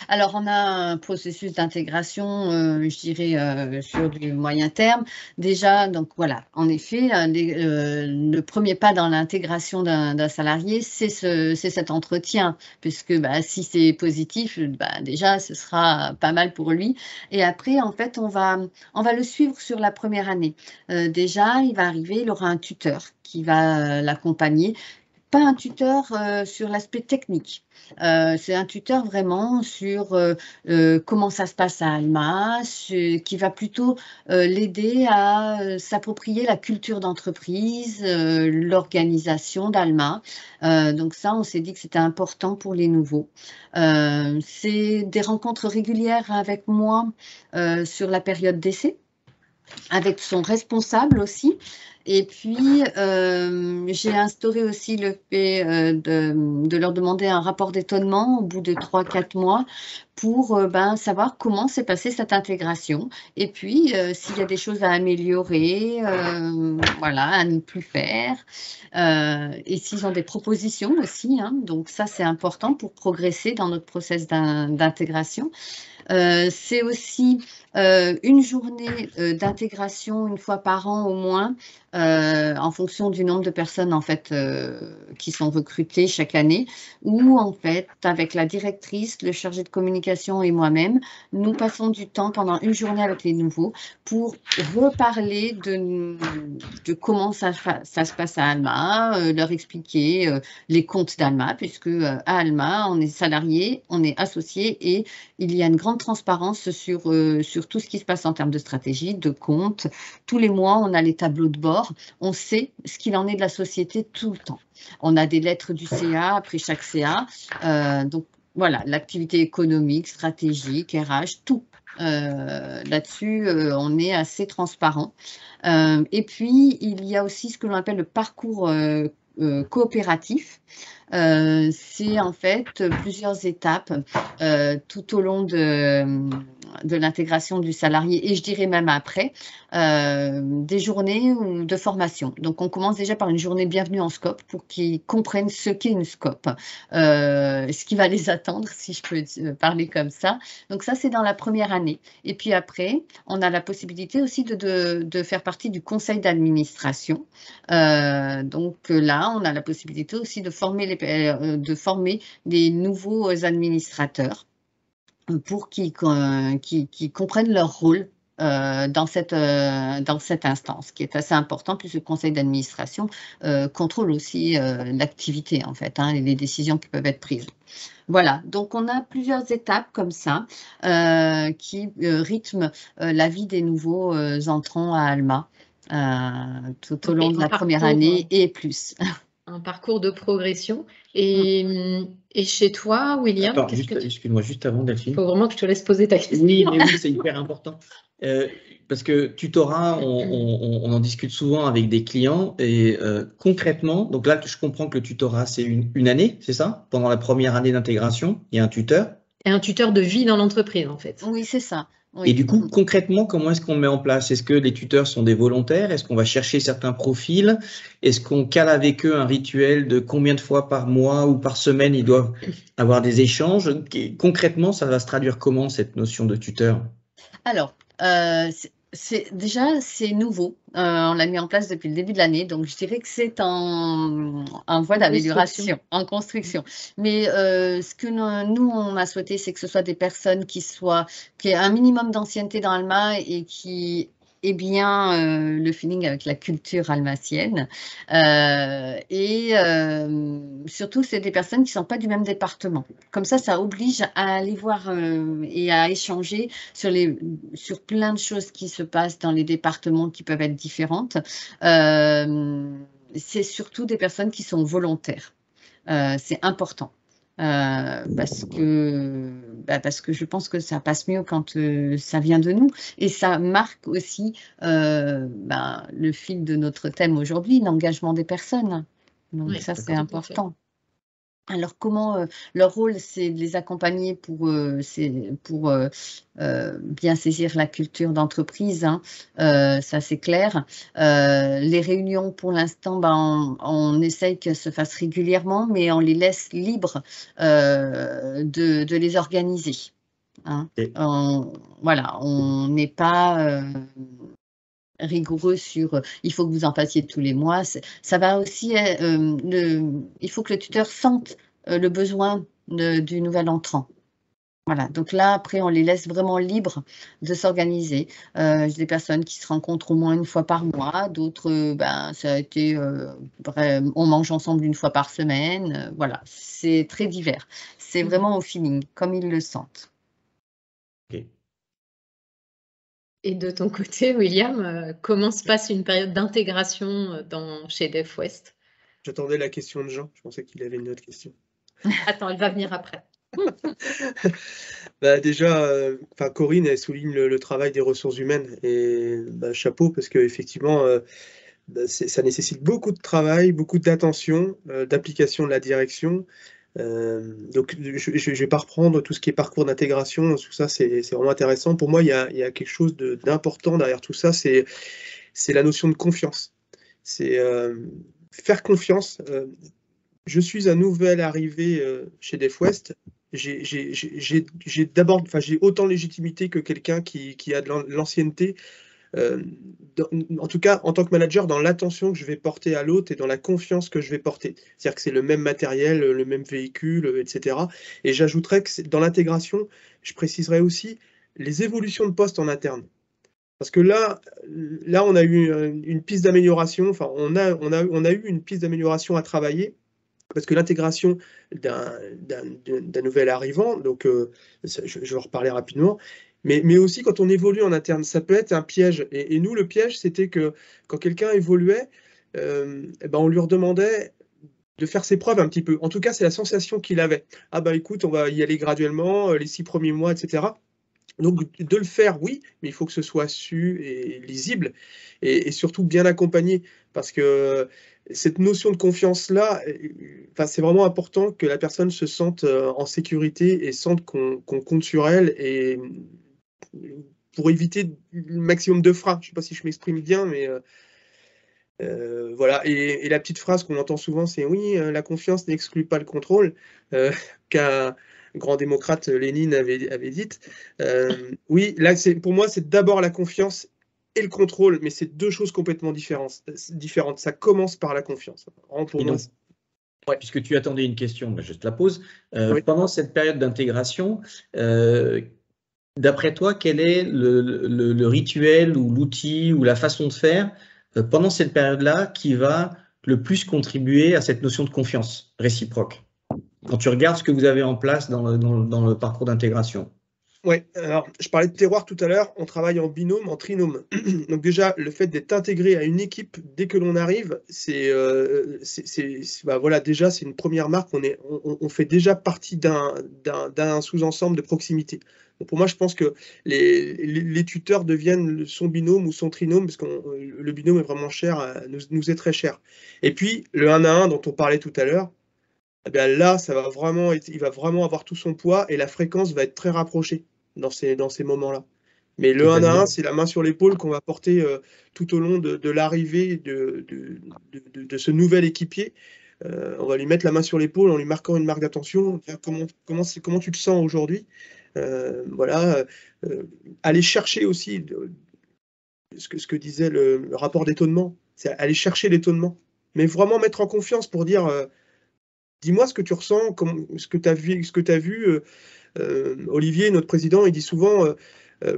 Alors, on a un processus d'intégration, je dirais, sur du moyen terme. Déjà, donc voilà, en effet, le premier pas dans l'intégration d'un salarié, c'est cet entretien, puisque si c'est positif, déjà, ce sera pas mal pour lui. Et après, en fait, on va le suivre sur la première année. Déjà, il va arriver, il aura un tuteur qui va l'accompagner. Pas un tuteur sur l'aspect technique. C'est un tuteur vraiment sur comment ça se passe à Alma, qui va plutôt l'aider à s'approprier la culture d'entreprise, l'organisation d'Alma. Donc ça, on s'est dit que c'était important pour les nouveaux. C'est des rencontres régulières avec moi sur la période d'essai. avec son responsable aussi. Et puis, j'ai instauré aussi le fait de leur demander un rapport d'étonnement au bout de 3-4 mois pour savoir comment s'est passée cette intégration. Et puis, s'il y a des choses à améliorer, voilà, à ne plus faire. Et s'ils ont des propositions aussi, hein, donc ça, c'est important pour progresser dans notre process d'intégration. C'est aussi une journée d'intégration une fois par an au moins, en fonction du nombre de personnes en fait qui sont recrutées chaque année, où en fait avec la directrice, le chargé de communication et moi-même, nous passons du temps pendant une journée avec les nouveaux pour reparler de comment ça se passe à Alma, leur expliquer les comptes d'Alma, puisque à Alma on est salarié, on est associé et il y a une grande transparence sur tout ce qui se passe en termes de stratégie, de compte. Tous les mois, on a les tableaux de bord. On sait ce qu'il en est de la société tout le temps. On a des lettres du CA après chaque CA. Donc, voilà, l'activité économique, stratégique, RH, tout. Là-dessus, on est assez transparent. Et puis, il y a aussi ce que l'on appelle le parcours coopératif. C'est en fait plusieurs étapes tout au long de l'intégration du salarié et je dirais même après, des journées de formation. Donc on commence déjà par une journée bienvenue en scope pour qu'ils comprennent ce qu'est une scope, ce qui va les attendre si je peux parler comme ça. Donc ça c'est dans la première année. Et puis après, on a la possibilité aussi de faire partie du conseil d'administration. Donc là, on a la possibilité aussi de former les nouveaux administrateurs pour qu'ils comprennent leur rôle dans cette instance, qui est assez important, puisque le conseil d'administration contrôle aussi l'activité, en fait, hein, et les décisions qui peuvent être prises. Voilà, donc on a plusieurs étapes comme ça qui rythment la vie des nouveaux entrants à Alma tout au long de la première année et plus. Un parcours de progression. Et chez toi, William, attends, excuse-moi, juste avant, Delphine. Il faut vraiment que je te laisse poser ta question. Oui, mais oui, c'est hyper important. Parce que tutorat, on en discute souvent avec des clients et concrètement, donc là, je comprends que le tutorat, c'est une année, c'est ça? Pendant la première année d'intégration, il y a un tuteur. Et un tuteur de vie dans l'entreprise, en fait. Oui, c'est ça. Oui. Et du coup, concrètement, comment est-ce qu'on le met en place? Est-ce que les tuteurs sont des volontaires? Est-ce qu'on va chercher certains profils? Est-ce qu'on cale avec eux un rituel de combien de fois par mois ou par semaine ils doivent avoir des échanges? Concrètement, ça va se traduire comment, cette notion de tuteur? Alors, c'est nouveau. On l'a mis en place depuis le début de l'année, donc je dirais que c'est en voie d'amélioration, en construction. Mais ce que nous, on a souhaité, c'est que ce soit des personnes qui aient un minimum d'ancienneté dans Alma et qui aient bien le feeling avec la culture almacienne. Et surtout, c'est des personnes qui ne sont pas du même département. Comme ça oblige à aller voir et à échanger sur plein de choses qui se passent dans les départements qui peuvent être différentes. C'est surtout des personnes qui sont volontaires. C'est important. Parce que je pense que ça passe mieux quand ça vient de nous et ça marque aussi le fil de notre thème aujourd'hui, l'engagement des personnes. Donc oui, ça c'est important. Alors comment leur rôle, c'est de les accompagner pour bien saisir la culture d'entreprise, hein. Ça c'est clair. Les réunions pour l'instant, on essaye qu'elles se fassent régulièrement, mais on les laisse libres de les organiser, hein. Voilà, on n'est pas rigoureux sur il faut que vous en fassiez tous les mois. Ça va aussi, il faut que le tuteur sente le besoin du nouvel entrant. Voilà, donc là, après, on les laisse vraiment libres de s'organiser. J'ai des personnes qui se rencontrent au moins une fois par mois, d'autres, ça a été, on mange ensemble une fois par semaine. Voilà, c'est très divers. C'est vraiment au feeling, comme ils le sentent. Okay. Et de ton côté, William, comment se passe une période d'intégration chez DevWest? J'attendais la question de Jean, je pensais qu'il avait une autre question. Attends, elle va venir après. Bah, déjà, Corinne, elle souligne le travail des ressources humaines et bah, chapeau parce qu'effectivement, ça nécessite beaucoup de travail, beaucoup d'attention, d'application de la direction. Donc, je ne vais pas reprendre tout ce qui est parcours d'intégration, tout ça, c'est vraiment intéressant. Pour moi, il y a quelque chose d'important derrière tout ça, c'est la notion de confiance. C'est faire confiance. Je suis un nouvel arrivé chez DefWest. J'ai autant de légitimité que quelqu'un qui a de l'ancienneté. En tout cas, en tant que manager, dans l'attention que je vais porter à l'autre et dans la confiance que je vais porter. C'est-à-dire que c'est le même matériel, le même véhicule, etc. Et j'ajouterais que dans l'intégration, je préciserai aussi les évolutions de poste en interne. Parce que là, on a eu une piste d'amélioration, enfin, on a eu une piste d'amélioration à travailler. Parce que l'intégration d'un nouvel arrivant, donc je vais en reparler rapidement, mais aussi quand on évolue en interne, ça peut être un piège. Et nous, le piège, c'était que quand quelqu'un évoluait, on lui redemandait de faire ses preuves un petit peu. En tout cas, c'est la sensation qu'il avait. Ah bah écoute, on va y aller graduellement, les 6 premiers mois, etc. Donc de le faire, oui, mais il faut que ce soit su et lisible et surtout bien accompagné parce que cette notion de confiance-là, c'est vraiment important que la personne se sente en sécurité et sente qu'on compte sur elle et pour éviter le maximum de freins. Je ne sais pas si je m'exprime bien, mais voilà. Et la petite phrase qu'on entend souvent, c'est oui, la confiance n'exclut pas le contrôle, qu'un grand démocrate Lénine avait dite. Oui, là, pour moi, c'est d'abord la confiance et le contrôle, mais c'est deux choses complètement différentes. Ça commence par la confiance. Pour moi, ouais. Puisque tu attendais une question, je te la pose. Oui. Pendant cette période d'intégration, d'après toi, quel est le rituel ou l'outil ou la façon de faire pendant cette période-là qui va le plus contribuer à cette notion de confiance réciproque? Quand tu regardes ce que vous avez en place dans le parcours d'intégration. Oui, alors je parlais de terroir tout à l'heure, on travaille en binôme, en trinôme. Donc déjà, le fait d'être intégré à une équipe dès que l'on arrive, voilà, déjà c'est une première marque, on fait déjà partie d'un sous-ensemble de proximité. Donc pour moi, je pense que les tuteurs deviennent son binôme ou son trinôme, parce que le binôme est vraiment cher, nous est très cher. Et puis, le 1 à 1 dont on parlait tout à l'heure, eh bien là, il va vraiment avoir tout son poids et la fréquence va être très rapprochée dans ces moments-là. Mais le 1 à 1, c'est la main sur l'épaule qu'on va porter tout au long de l'arrivée de ce nouvel équipier. On va lui mettre la main sur l'épaule en lui marquant une marque d'attention. Comment tu te sens aujourd'hui? Voilà. Aller chercher aussi ce que disait le rapport d'étonnement. C'est aller chercher l'étonnement. Mais vraiment mettre en confiance pour dire... dis-moi ce que tu ressens, ce que tu as vu. Olivier, notre président, il dit souvent,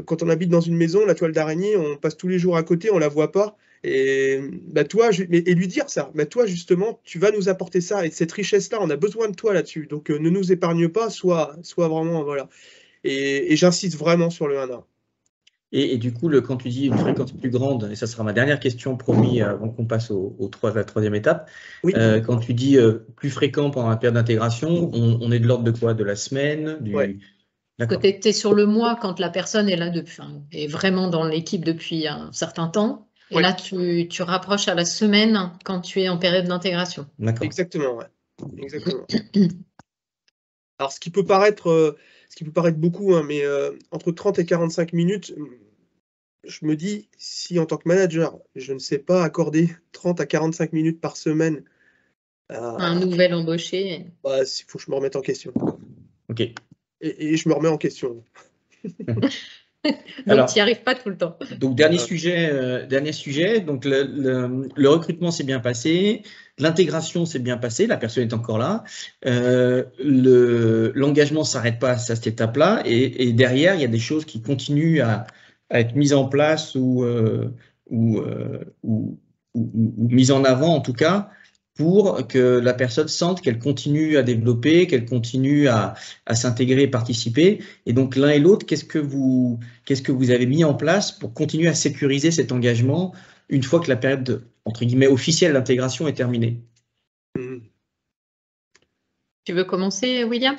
quand on habite dans une maison, la toile d'araignée, on passe tous les jours à côté, on ne la voit pas. Et, et lui dire ça, toi justement, tu vas nous apporter ça. Et cette richesse-là, on a besoin de toi là-dessus. Donc ne nous épargne pas, sois vraiment... Voilà. Et j'insiste vraiment sur le 1 à 1. Et du coup, quand tu dis une fréquence plus grande, et ça sera ma dernière question promis avant qu'on passe à la troisième étape, oui. Quand tu dis plus fréquent pendant la période d'intégration, on est de l'ordre de quoi? De la semaine ouais. Tu es sur le mois quand la personne est là est vraiment dans l'équipe depuis un certain temps. Et ouais. Là, tu rapproches à la semaine quand tu es en période d'intégration. Exactement, ouais. Exactement. Alors, ce qui peut paraître beaucoup, hein, mais entre 30 et 45 minutes, je me dis, si en tant que manager, je ne sais pas accorder 30 à 45 minutes par semaine à un nouvel embauché, il faut que je me remette en question. Ok. Et je me remets en question. Donc, tu n'y arrives pas tout le temps. Donc, dernier sujet. Donc, le recrutement s'est bien passé, l'intégration s'est bien passée, la personne est encore là. L'engagement ne s'arrête pas à cette étape-là. Et derrière, il y a des choses qui continuent à être mises en place ou mises en avant, en tout cas, pour que la personne sente qu'elle continue à développer, qu'elle continue à s'intégrer et participer. Et donc, l'un et l'autre, qu'est-ce que vous avez mis en place pour continuer à sécuriser cet engagement une fois que la période, entre guillemets, officielle d'intégration est terminée? Tu veux commencer, William?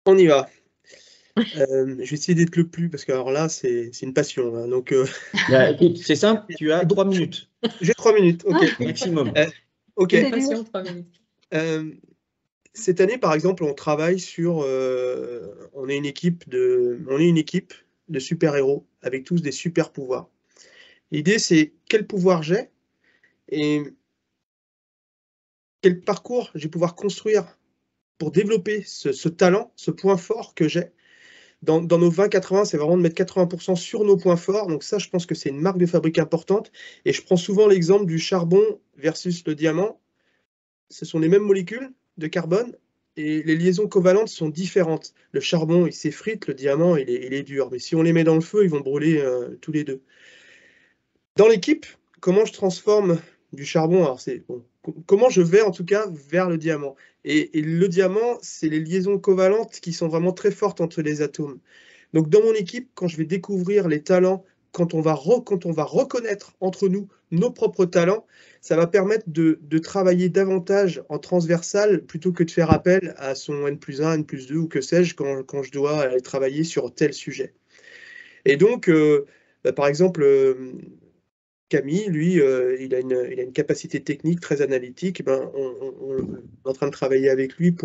On y va. Je vais essayer d'être le plus, parce que alors là, c'est une passion. Hein, donc, Bah, écoute, c'est simple, tu as 3 minutes j'ai 3 minutes. OK. maximum. OK. C'est patient, 3 minutes. Cette année, par exemple, on travaille sur. On est une équipe de super-héros avec tous des super pouvoirs. L'idée, c'est quel pouvoir j'ai et quel parcours je vais pouvoir construire pour développer ce talent, ce point fort que j'ai. Dans nos 20-80, c'est vraiment de mettre 80% sur nos points forts. Donc ça, je pense que c'est une marque de fabrique importante. Et je prends souvent l'exemple du charbon versus le diamant. Ce sont les mêmes molécules de carbone et les liaisons covalentes sont différentes. Le charbon, il s'effrite, le diamant, il est dur. Mais si on les met dans le feu, ils vont brûler tous les deux. Dans l'équipe, comment je transforme du charbon? Alors comment je vais en tout cas vers le diamant? Et le diamant, c'est les liaisons covalentes qui sont vraiment très fortes entre les atomes. Donc dans mon équipe, quand je vais découvrir les talents, quand on va reconnaître entre nous nos propres talents, ça va permettre de travailler davantage en transversal plutôt que de faire appel à son N+1, N+2 ou que sais-je quand je dois aller travailler sur tel sujet. Et donc, par exemple, Camille, lui, il a une capacité technique très analytique. On est en train de travailler avec lui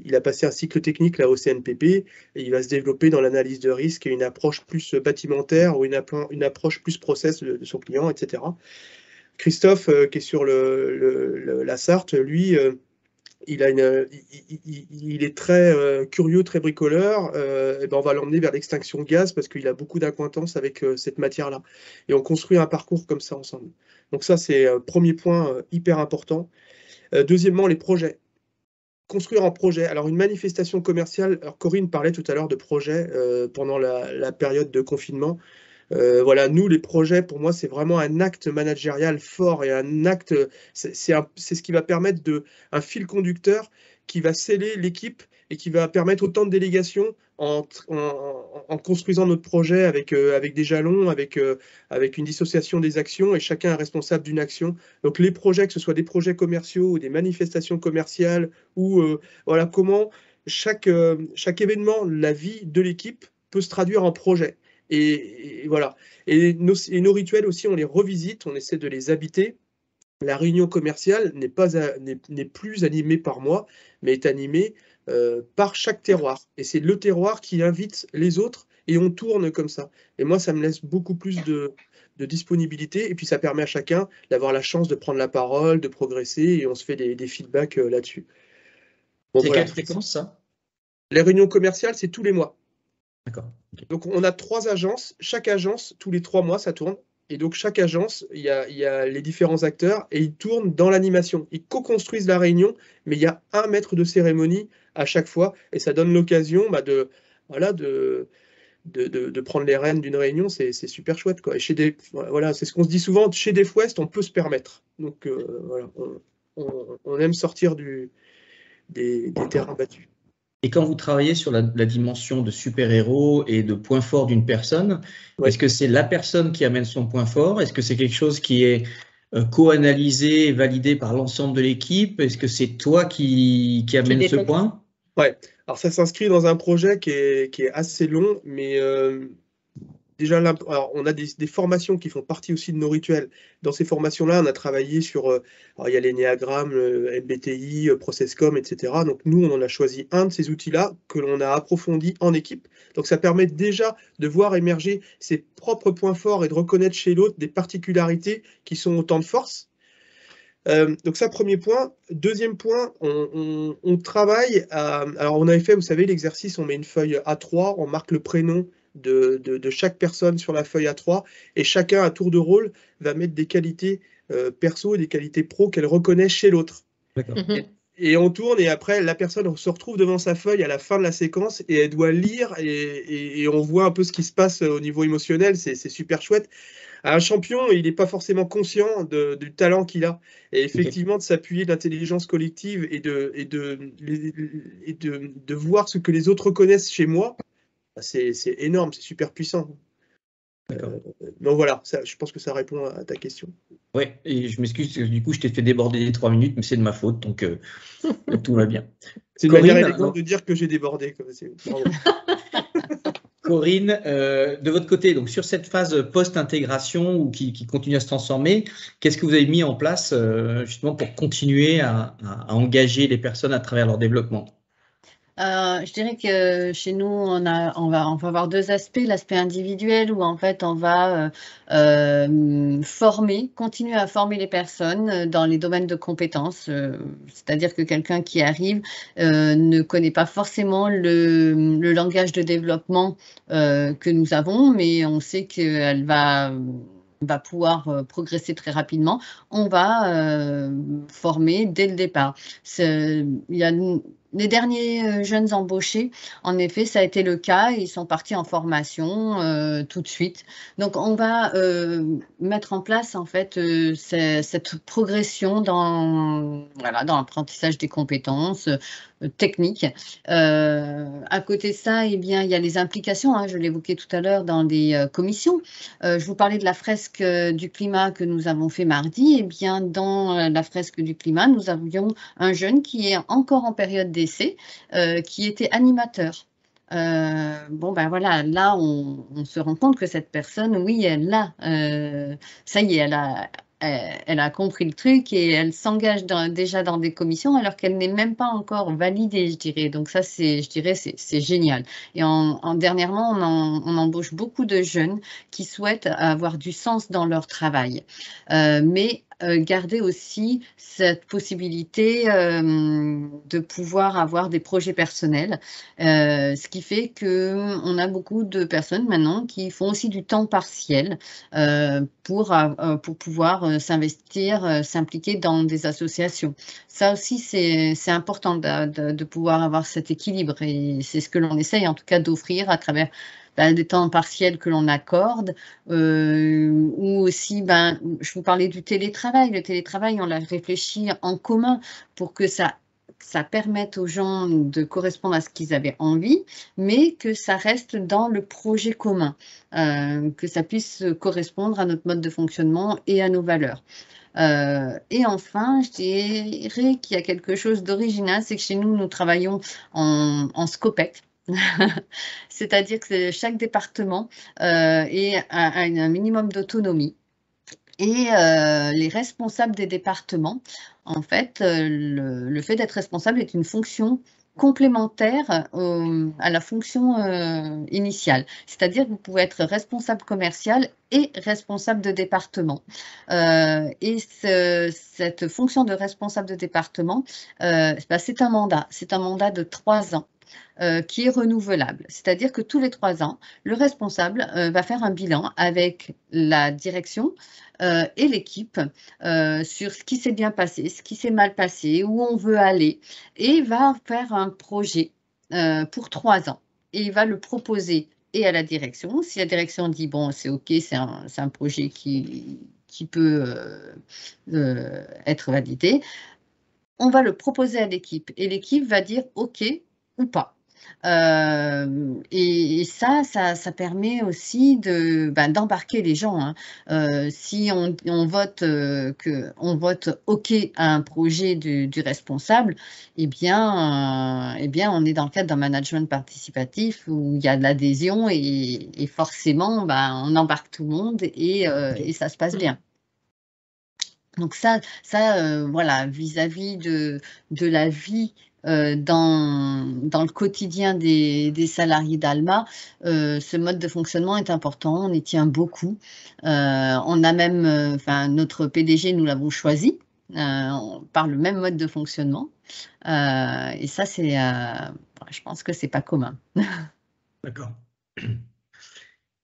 il a passé un cycle technique là au CNPP et il va se développer dans l'analyse de risque et une approche plus bâtimentaire ou une approche plus process de son client, etc. Christophe, qui est sur la Sarthe, lui, il est très curieux, très bricoleur. On va l'emmener vers l'extinction gaz parce qu'il a beaucoup d'acquaintance avec cette matière-là. Et on construit un parcours comme ça ensemble. Donc ça, c'est premier point hyper important. Deuxièmement, les projets. Construire un projet. Alors une manifestation commerciale, alors Corinne parlait tout à l'heure de projets pendant la période de confinement. Voilà, nous, les projets, pour moi, c'est vraiment un acte managérial fort et un acte, c'est ce qui va permettre un fil conducteur qui va sceller l'équipe et qui va permettre autant de délégations en construisant notre projet avec des jalons, avec une dissociation des actions et chacun est responsable d'une action. Donc les projets, que ce soit des projets commerciaux ou des manifestations commerciales ou voilà, comment chaque événement, la vie de l'équipe peut se traduire en projet. Et voilà. Et nos rituels aussi, on les revisite, on essaie de les habiter. La réunion commerciale n'est plus animée par moi, mais est animée par chaque terroir. Et c'est le terroir qui invite les autres et on tourne comme ça. Et moi, ça me laisse beaucoup plus de disponibilité et puis ça permet à chacun d'avoir la chance de prendre la parole, de progresser et on se fait des feedbacks là-dessus. Bon, C'est voilà. quelle fréquence ça? Les réunions commerciales, c'est tous les mois. D'accord. Okay. Donc, on a 3 agences. Chaque agence, tous les 3 mois, ça tourne. Et donc, chaque agence, il y a les différents acteurs et ils tournent dans l'animation. Ils co-construisent la réunion, mais il y a un maître de cérémonie à chaque fois. Et ça donne l'occasion de prendre les rênes d'une réunion. C'est super chouette, quoi. Et voilà, c'est ce qu'on se dit souvent. Chez Def West, on peut se permettre. Donc, voilà, on aime sortir des terrains battus. Et quand vous travaillez sur la dimension de super-héros et de point fort d'une personne, ouais, est-ce que c'est la personne qui amène son point fort? Est-ce que c'est quelque chose qui est co-analysé et validé par l'ensemble de l'équipe? Est-ce que c'est toi qui amène ce point? Ouais, alors ça s'inscrit dans un projet qui est assez long, mais déjà, alors on a des formations qui font partie aussi de nos rituels. Dans ces formations-là, on a travaillé sur, alors il y a l'énéagramme, le MBTI, Processcom, etc. Donc nous, on en a choisi un de ces outils-là que l'on a approfondi en équipe. Donc ça permet déjà de voir émerger ses propres points forts et de reconnaître chez l'autre des particularités qui sont autant de force. Donc ça, premier point. Deuxième point, on travaille alors on avait fait, vous savez, l'exercice, on met une feuille A3, on marque le prénom de chaque personne sur la feuille A3 et chacun à tour de rôle va mettre des qualités perso et des qualités pro qu'elle reconnaît chez l'autre. Et on tourne et après la personne se retrouve devant sa feuille à la fin de la séquence et elle doit lire et on voit un peu ce qui se passe au niveau émotionnel, c'est super chouette. Un champion, il n'est pas forcément conscient du talent qu'il a. Et effectivement, de s'appuyer de l'intelligence collective et de voir ce que les autres reconnaissent chez moi, c'est énorme, c'est super puissant. Donc voilà, je pense que ça répond à ta question. Oui, et je m'excuse, du coup, je t'ai fait déborder les 3 minutes, mais c'est de ma faute, donc tout va bien. C'est une manière élégante de dire que j'ai débordé. Corinne, de votre côté, donc sur cette phase post-intégration ou qui continue à se transformer, qu'est-ce que vous avez mis en place justement pour continuer à engager les personnes à travers leur développement? Je dirais que chez nous, on va avoir deux aspects. L'aspect individuel où en fait on va continuer à former les personnes dans les domaines de compétences. C'est-à-dire que quelqu'un qui arrive ne connaît pas forcément le langage de développement que nous avons, mais on sait qu'elle va pouvoir progresser très rapidement. On va former dès le départ. Il y a les derniers jeunes embauchés, en effet, ça a été le cas. Ils sont partis en formation tout de suite. Donc, on va mettre en place en fait cette progression dans l'apprentissage des compétences techniques. À côté de ça, eh bien, il y a les implications. Je l'évoquais tout à l'heure dans des commissions. Je vous parlais de la fresque du climat que nous avons fait mardi. Eh bien, dans la fresque du climat, nous avions un jeune qui est encore en période d'essai, qui était animateur. Voilà, là, on se rend compte que cette personne, oui, ça y est, elle a compris le truc et elle s'engage déjà dans des commissions alors qu'elle n'est même pas encore validée, je dirais. Donc ça, je dirais, c'est génial. Et dernièrement, on embauche beaucoup de jeunes qui souhaitent avoir du sens dans leur travail. Mais garder aussi cette possibilité de pouvoir avoir des projets personnels, ce qui fait qu'on a beaucoup de personnes maintenant qui font aussi du temps partiel pour pouvoir s'investir, s'impliquer dans des associations. Ça aussi, c'est important de pouvoir avoir cet équilibre et c'est ce que l'on essaye en tout cas d'offrir à travers des temps partiels que l'on accorde, ou aussi, je vous parlais du télétravail. Le télétravail, on l'a réfléchi en commun pour que ça permette aux gens de correspondre à ce qu'ils avaient envie, mais que ça reste dans le projet commun, que ça puisse correspondre à notre mode de fonctionnement et à nos valeurs. Et enfin, je dirais qu'il y a quelque chose d'original, c'est que chez nous, nous travaillons en Scopec. C'est-à-dire que chaque département a un minimum d'autonomie. Et les responsables des départements, en fait, le fait d'être responsable est une fonction complémentaire à la fonction initiale. C'est-à-dire que vous pouvez être responsable commercial et responsable de département. Et cette fonction de responsable de département, c'est un mandat. C'est un mandat de 3 ans. Qui est renouvelable. C'est-à-dire que tous les 3 ans, le responsable va faire un bilan avec la direction et l'équipe sur ce qui s'est bien passé, ce qui s'est mal passé, où on veut aller, et va faire un projet pour 3 ans. Et il va le proposer et à la direction. Si la direction dit, bon, c'est OK, c'est un projet qui peut être validé, on va le proposer à l'équipe et l'équipe va dire OK ou pas. Et ça permet aussi d'embarquer les gens. Si on vote OK à un projet du responsable, eh bien, on est dans le cadre d'un management participatif où il y a de l'adhésion et forcément, on embarque tout le monde et ça se passe bien. Donc voilà, vis-à-vis de la vie dans le quotidien des salariés d'Alma, ce mode de fonctionnement est important, on y tient beaucoup. On a même, notre PDG, nous l'avons choisi par le même mode de fonctionnement. Et ça, je pense que c'est pas commun. D'accord.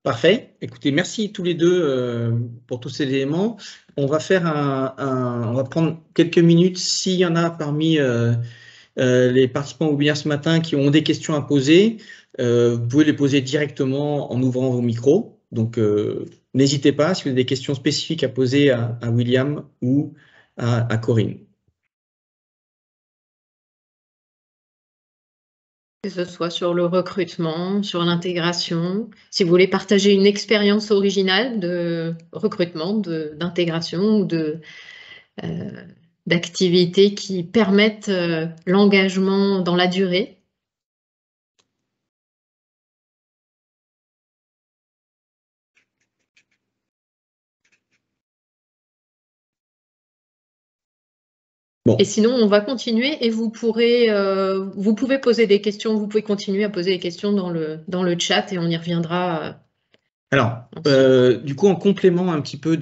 Parfait. Écoutez, merci tous les deux pour tous ces éléments. On va faire on va prendre quelques minutes s'il y en a parmi les participants au webinaire ce matin qui ont des questions à poser. Vous pouvez les poser directement en ouvrant vos micros. Donc, n'hésitez pas si vous avez des questions spécifiques à poser à William ou à Corinne. Que ce soit sur le recrutement, sur l'intégration. Si vous voulez partager une expérience originale de recrutement, d'intégration ou d'activités qui permettent l'engagement dans la durée. Bon. Et sinon, on va continuer et vous pouvez poser des questions, vous pouvez continuer à poser des questions dans le chat et on y reviendra. Alors, du coup, en complément un petit peu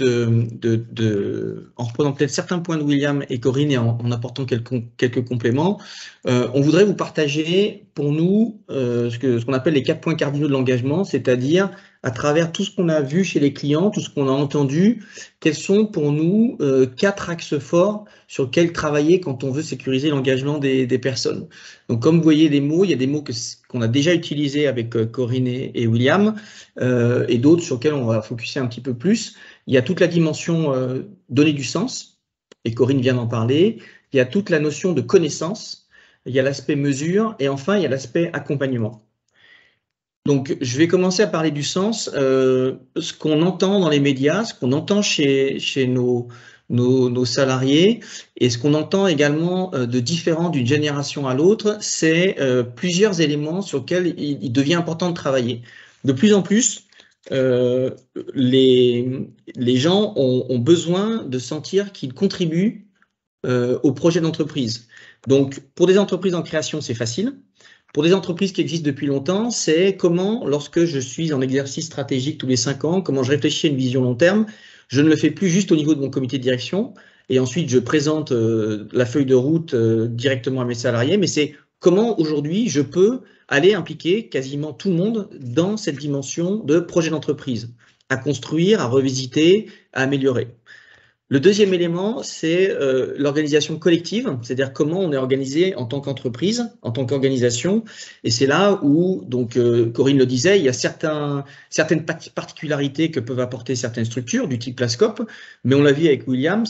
en reprenant peut-être certains points de William et Corinne et en apportant quelques compléments, on voudrait vous partager pour nous ce qu'on appelle les 4 points cardinaux de l'engagement, c'est-à-dire à travers tout ce qu'on a vu chez les clients, tout ce qu'on a entendu, quels sont pour nous 4 axes forts sur lesquels travailler quand on veut sécuriser l'engagement des personnes. Donc, comme vous voyez des mots, il y a des mots qu'on a déjà utilisés avec Corinne et William, et d'autres sur lesquels on va focuser un petit peu plus. Il y a toute la dimension donner du sens, et Corinne vient d'en parler. Il y a toute la notion de connaissance, il y a l'aspect mesure, et enfin, il y a l'aspect accompagnement. Donc, je vais commencer à parler du sens. Ce qu'on entend dans les médias, ce qu'on entend chez nos salariés, et ce qu'on entend également de différent d'une génération à l'autre, c'est plusieurs éléments sur lesquels il devient important de travailler. De plus en plus, les gens ont besoin de sentir qu'ils contribuent au projet d'entreprise. Donc, pour des entreprises en création, c'est facile. Pour des entreprises qui existent depuis longtemps, c'est comment, lorsque je suis en exercice stratégique tous les 5 ans, comment je réfléchis à une vision long terme, je ne le fais plus juste au niveau de mon comité de direction, et ensuite je présente la feuille de route directement à mes salariés, mais c'est comment aujourd'hui je peux aller impliquer quasiment tout le monde dans cette dimension de projet d'entreprise, à construire, à revisiter, à améliorer. Le deuxième élément, c'est l'organisation collective, c'est-à-dire comment on est organisé en tant qu'entreprise, en tant qu'organisation. Et c'est là où, donc Corinne le disait, il y a certaines particularités que peuvent apporter certaines structures du type Plascope, mais on l'a vu avec William,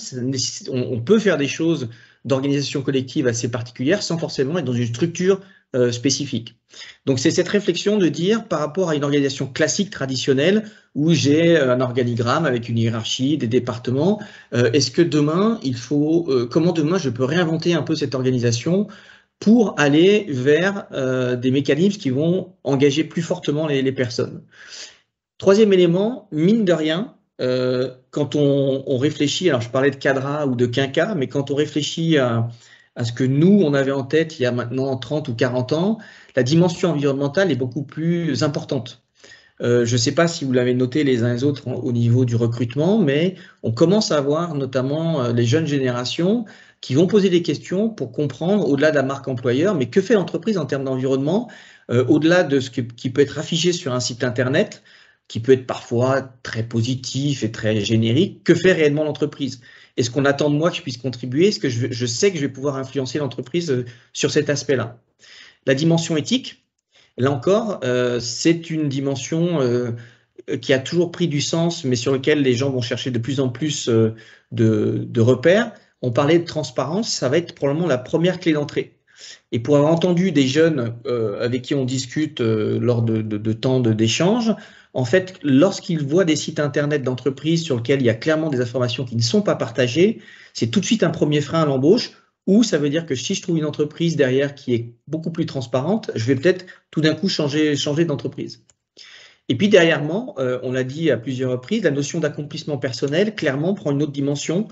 on peut faire des choses d'organisation collective assez particulières sans forcément être dans une structure spécifique. Donc c'est cette réflexion de dire par rapport à une organisation classique, traditionnelle, où j'ai un organigramme avec une hiérarchie, des départements, est-ce que demain, comment demain je peux réinventer un peu cette organisation pour aller vers des mécanismes qui vont engager plus fortement les personnes. Troisième élément, mine de rien, quand on réfléchit, alors je parlais de cadra ou de quinca, mais quand on réfléchit à ce que nous, on avait en tête il y a maintenant 30 ou 40 ans, la dimension environnementale est beaucoup plus importante. Je ne sais pas si vous l'avez noté les uns et les autres au niveau du recrutement, mais on commence à voir notamment les jeunes générations qui vont poser des questions pour comprendre, au-delà de la marque employeur, mais que fait l'entreprise en termes d'environnement, au-delà de ce qui peut être affiché sur un site internet, qui peut être parfois très positif et très générique, que fait réellement l'entreprise? Est-ce qu'on attend de moi que je puisse contribuer? Est-ce que je sais que je vais pouvoir influencer l'entreprise sur cet aspect-là? La dimension éthique, là encore, c'est une dimension qui a toujours pris du sens, mais sur lequel les gens vont chercher de plus en plus de repères. On parlait de transparence, ça va être probablement la première clé d'entrée. Et pour avoir entendu des jeunes avec qui on discute lors de temps d'échange, en fait, lorsqu'ils voient des sites internet d'entreprises sur lesquels il y a clairement des informations qui ne sont pas partagées, c'est tout de suite un premier frein à l'embauche, ou ça veut dire que si je trouve une entreprise derrière qui est beaucoup plus transparente, je vais peut-être tout d'un coup changer d'entreprise. Et puis derrièrement, on l'a dit à plusieurs reprises, la notion d'accomplissement personnel, clairement, prend une autre dimension.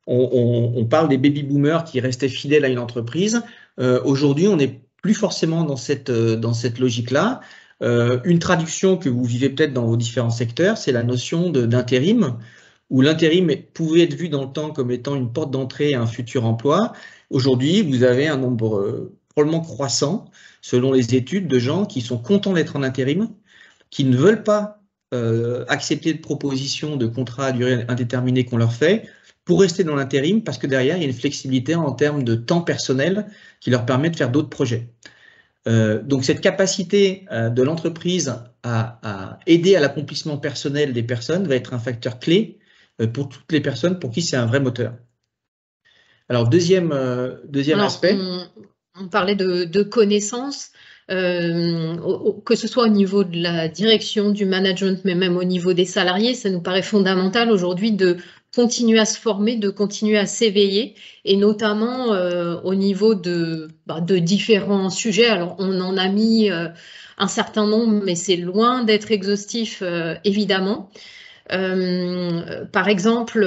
On parle des baby-boomers qui restaient fidèles à une entreprise. Aujourd'hui, on n'est plus forcément dans cette logique-là. Une traduction que vous vivez peut-être dans vos différents secteurs, c'est la notion d'intérim, où l'intérim pouvait être vu dans le temps comme étant une porte d'entrée à un futur emploi. Aujourd'hui, vous avez un nombre probablement croissant, selon les études, de gens qui sont contents d'être en intérim, qui ne veulent pas accepter de propositions de contrats à durée indéterminée qu'on leur fait, pour rester dans l'intérim, parce que derrière, il y a une flexibilité en termes de temps personnel qui leur permet de faire d'autres projets. Donc cette capacité de l'entreprise à aider à l'accomplissement personnel des personnes va être un facteur clé pour toutes les personnes pour qui c'est un vrai moteur. Alors deuxième aspect. On parlait de connaissances. que ce soit au niveau de la direction, du management, mais même au niveau des salariés, ça nous paraît fondamental aujourd'hui de continuer à se former, de continuer à s'éveiller, et notamment au niveau de différents sujets. Alors, on en a mis un certain nombre, mais c'est loin d'être exhaustif, évidemment. Par exemple,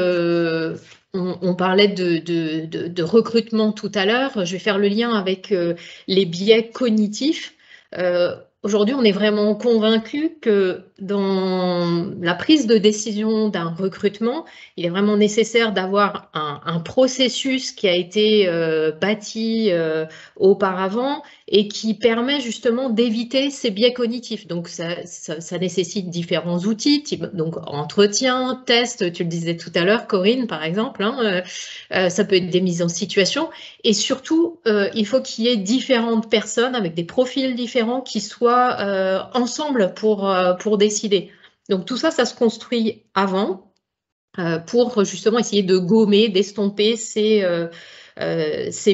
on parlait de recrutement tout à l'heure. Je vais faire le lien avec les biais cognitifs. Aujourd'hui, on est vraiment convaincu que dans la prise de décision d'un recrutement, il est vraiment nécessaire d'avoir un processus qui a été bâti auparavant et qui permet justement d'éviter ces biais cognitifs. Donc, ça nécessite différents outils, type donc entretien, test, tu le disais tout à l'heure, Corinne, par exemple. Ça peut être des mises en situation. Et surtout, il faut qu'il y ait différentes personnes avec des profils différents qui soient ensemble pour décider. Donc, tout ça, ça se construit avant pour justement essayer de gommer, d'estomper ces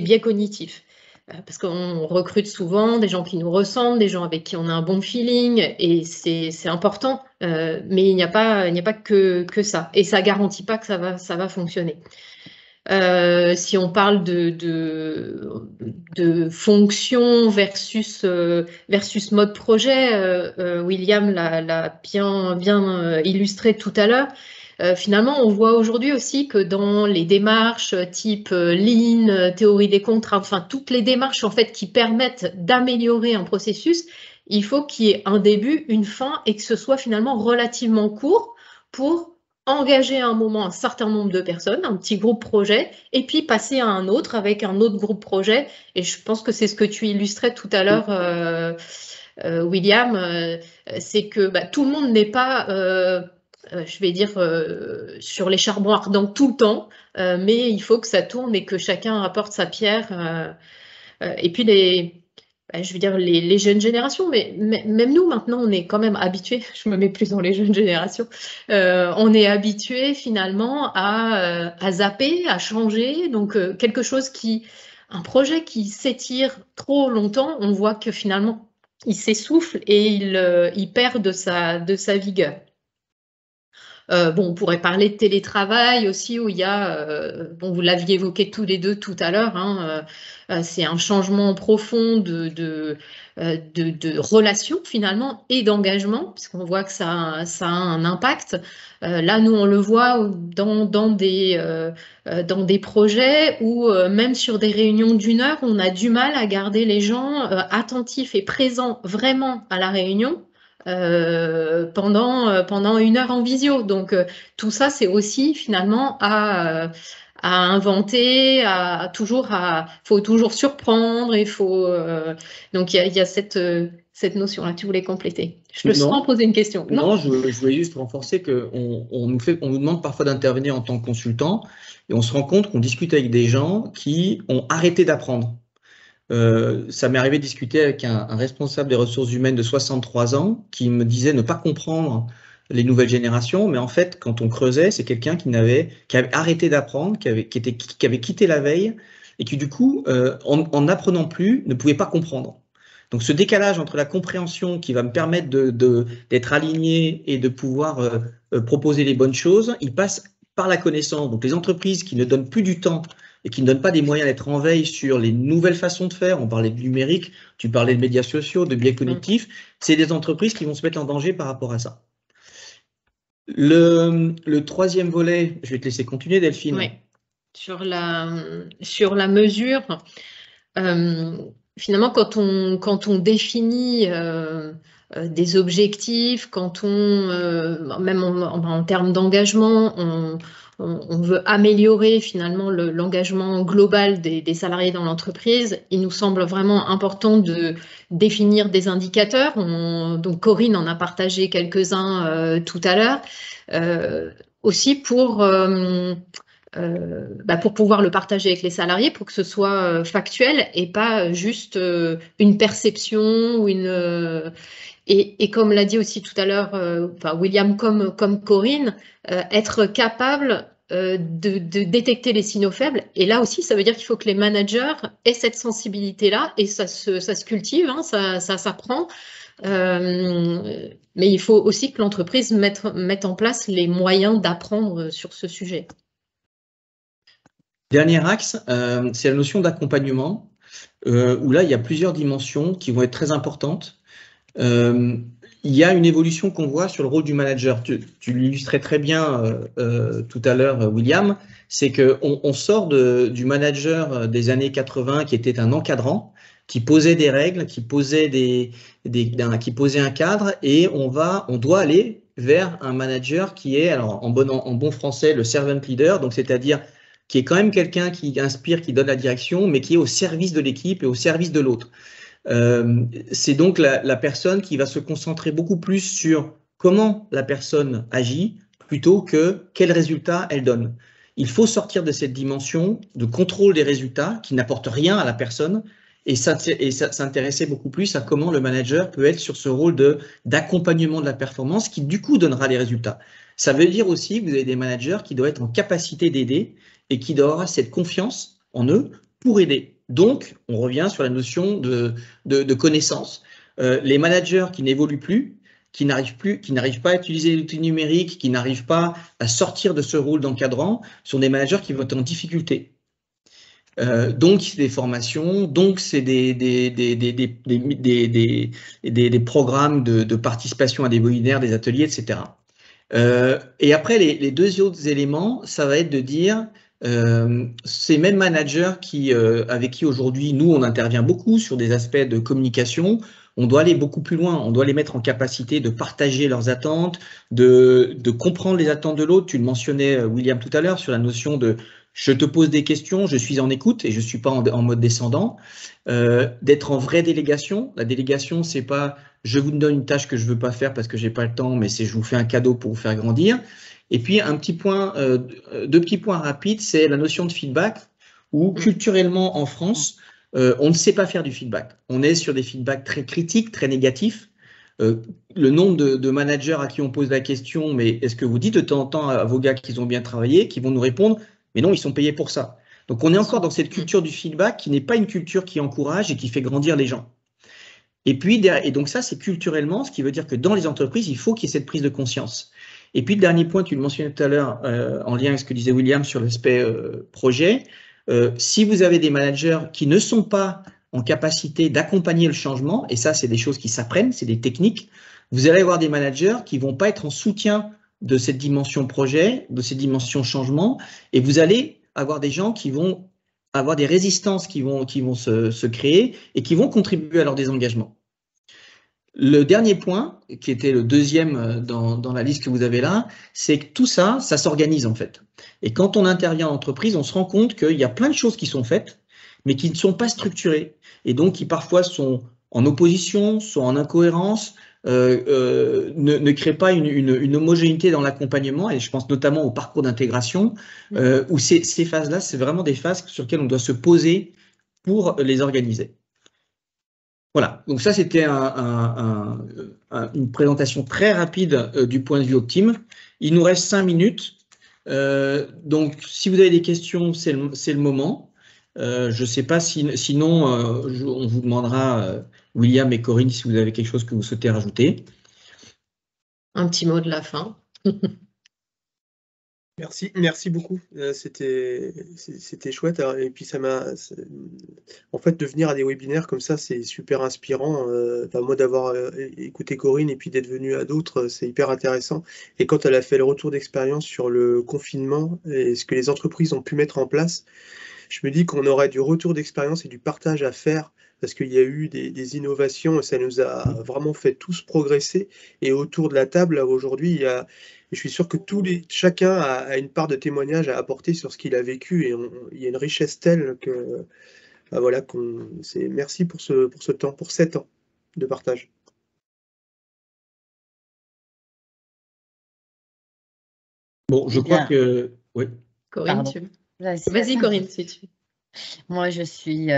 biais cognitifs. Parce qu'on recrute souvent des gens qui nous ressemblent, des gens avec qui on a un bon feeling, et c'est important, mais il n'y a pas que ça. Et ça ne garantit pas que ça va fonctionner. Si on parle de fonction versus mode projet, William l'a bien illustré tout à l'heure. Finalement, on voit aujourd'hui aussi que dans les démarches type Lean, théorie des contraintes, enfin toutes les démarches en fait qui permettent d'améliorer un processus, il faut qu'il y ait un début, une fin et que ce soit finalement relativement court pour engager à un moment un certain nombre de personnes, un petit groupe projet, et puis passer à un autre avec un autre groupe projet. Et je pense que c'est ce que tu illustrais tout à l'heure, William, c'est que tout le monde n'est pas je vais dire, sur les charbons ardents tout le temps, mais il faut que ça tourne et que chacun apporte sa pierre. Et puis, je veux dire, les jeunes générations, mais même nous, maintenant, on est quand même habitués, je me mets plus dans les jeunes générations, on est habitués finalement à zapper, à changer. Donc, un projet qui s'étire trop longtemps, on voit que finalement, il s'essouffle et il perd de sa vigueur. On pourrait parler de télétravail aussi, où il y a, vous l'aviez évoqué tous les deux tout à l'heure, c'est un changement profond de relation finalement et d'engagement, puisqu'on voit que ça a un impact. Là, nous, on le voit dans des projets où même sur des réunions d'1 heure, on a du mal à garder les gens attentifs et présents vraiment à la réunion. Pendant 1 heure en visio. Donc, tout ça, c'est aussi finalement à inventer, faut toujours surprendre, donc il y a cette notion-là. Tu voulais compléter? Je te sens poser une question. Non, je voulais juste renforcer qu'on nous demande parfois d'intervenir en tant que consultant, et on se rend compte qu'on discute avec des gens qui ont arrêté d'apprendre. Ça m'est arrivé de discuter avec un responsable des ressources humaines de 63 ans qui me disait ne pas comprendre les nouvelles générations, mais en fait, quand on creusait, c'est quelqu'un qui avait arrêté d'apprendre, qui avait quitté la veille et qui, du coup, en n'apprenant plus, ne pouvait pas comprendre. Donc, ce décalage entre la compréhension qui va me permettre d'être aligné et de pouvoir proposer les bonnes choses, il passe par la connaissance. Donc, les entreprises qui ne donnent plus du temps et qui ne donnent pas des moyens d'être en veille sur les nouvelles façons de faire, on parlait de numérique, tu parlais de médias sociaux, de biais cognitifs, c'est des entreprises qui vont se mettre en danger par rapport à ça. Le troisième volet, je vais te laisser continuer, Delphine. Oui. Sur la mesure, finalement, quand on définit des objectifs, même en termes d'engagement, on veut améliorer finalement l'engagement global des salariés dans l'entreprise, il nous semble vraiment important de définir des indicateurs. Donc Corinne en a partagé quelques-uns tout à l'heure, aussi pour pouvoir le partager avec les salariés, pour que ce soit factuel et pas juste une perception ou et comme l'a dit aussi tout à l'heure William comme Corinne, être capable de détecter les signaux faibles. Et là aussi, ça veut dire qu'il faut que les managers aient cette sensibilité-là, et ça se cultive, hein, ça s'apprend. Mais il faut aussi que l'entreprise mette en place les moyens d'apprendre sur ce sujet. Dernier axe, c'est la notion d'accompagnement, où là, il y a plusieurs dimensions qui vont être très importantes. Il y a une évolution qu'on voit sur le rôle du manager. Tu l'illustrais très bien tout à l'heure, William. C'est qu'on sort du manager des années 80 qui était un encadrant, qui posait des règles, qui posait qui posait un cadre, et on doit aller vers un manager qui est, alors en bon français, le servant leader, donc c'est-à-dire qui est quand même quelqu'un qui inspire, qui donne la direction, mais qui est au service de l'équipe et au service de l'autre. C'est donc la personne qui va se concentrer beaucoup plus sur comment la personne agit plutôt que quel résultat elle donne. Il faut sortir de cette dimension de contrôle des résultats qui n'apporte rien à la personne et s'intéresser beaucoup plus à comment le manager peut être sur ce rôle d'accompagnement de la performance qui du coup donnera les résultats. Ça veut dire aussi que vous avez des managers qui doivent être en capacité d'aider et qui doivent avoir cette confiance en eux pour aider. Donc, on revient sur la notion de connaissance. Les managers qui n'évoluent plus, qui n'arrivent pas à utiliser l'outil numérique, qui n'arrivent pas à sortir de ce rôle d'encadrant, sont des managers qui vont être en difficulté. Donc, c'est des formations, donc c'est des programmes de participation à des webinaires, des ateliers, etc. Et après, les deux autres éléments, ça va être de dire ces mêmes managers avec qui aujourd'hui, nous, on intervient beaucoup sur des aspects de communication, on doit aller beaucoup plus loin, on doit les mettre en capacité de partager leurs attentes, de comprendre les attentes de l'autre. Tu le mentionnais, William, tout à l'heure, sur la notion de je te pose des questions, je suis en écoute et je ne suis pas en mode descendant. D'être en vraie délégation. La délégation, c'est pas je vous donne une tâche que je ne veux pas faire parce que je n'ai pas le temps, mais c'est je vous fais un cadeau pour vous faire grandir. Et puis, deux petits points rapides, c'est la notion de feedback, où culturellement en France, on ne sait pas faire du feedback. On est sur des feedbacks très critiques, très négatifs. Le nombre de managers à qui on pose la question, mais est-ce que vous dites de temps en temps à vos gars qu'ils ont bien travaillé, qui vont nous répondre, mais non, ils sont payés pour ça. Donc, on est encore dans cette culture du feedback qui n'est pas une culture qui encourage et qui fait grandir les gens. Et donc ça, c'est culturellement, ce qui veut dire que dans les entreprises, il faut qu'il y ait cette prise de conscience. Et puis, le dernier point, tu le mentionnais tout à l'heure, en lien avec ce que disait William sur l'aspect projet, si vous avez des managers qui ne sont pas en capacité d'accompagner le changement, et ça, c'est des choses qui s'apprennent, c'est des techniques, vous allez avoir des managers qui vont pas être en soutien de cette dimension projet, de cette dimension changement, et vous allez avoir des gens qui vont avoir des résistances qui vont se créer et qui vont contribuer à leur désengagement. Le dernier point, qui était le deuxième dans la liste que vous avez là, c'est que tout ça, ça s'organise en fait. Et quand on intervient en entreprise, on se rend compte qu'il y a plein de choses qui sont faites, mais qui ne sont pas structurées, et donc qui parfois sont en opposition, sont en incohérence, ne créent pas une homogénéité dans l'accompagnement, et je pense notamment au parcours d'intégration, où ces phases-là, c'est vraiment des phases sur lesquelles on doit se poser pour les organiser. Voilà, donc ça c'était une présentation très rapide du point de vue Optime. Il nous reste 5 minutes, donc si vous avez des questions, c'est le moment. Je ne sais pas sinon on vous demandera, William et Corinne, si vous avez quelque chose que vous souhaitez rajouter. Un petit mot de la fin. Merci beaucoup. C'était chouette. Et puis en fait, de venir à des webinaires comme ça, c'est super inspirant. Moi, d'avoir écouté Corinne et puis d'être venu à d'autres, c'est hyper intéressant. Et quand elle a fait le retour d'expérience sur le confinement et ce que les entreprises ont pu mettre en place, je me dis qu'on aurait du retour d'expérience et du partage à faire parce qu'il y a eu des innovations et ça nous a vraiment fait tous progresser. Et autour de la table, aujourd'hui, je suis sûr que chacun a une part de témoignage à apporter sur ce qu'il a vécu et il y a une richesse telle que voilà, merci pour ce temps, pour 7 ans de partage. Bon, je crois que... Oui. Corinne, vas-y Corinne, si tu... Moi, je suis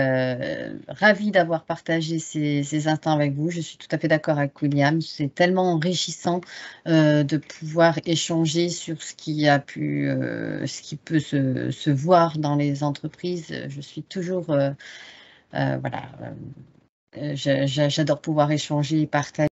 ravie d'avoir partagé ces instants avec vous. Je suis tout à fait d'accord avec William. C'est tellement enrichissant de pouvoir échanger sur ce qui ce qui peut se voir dans les entreprises. Je suis toujours, voilà, j'adore pouvoir échanger et partager.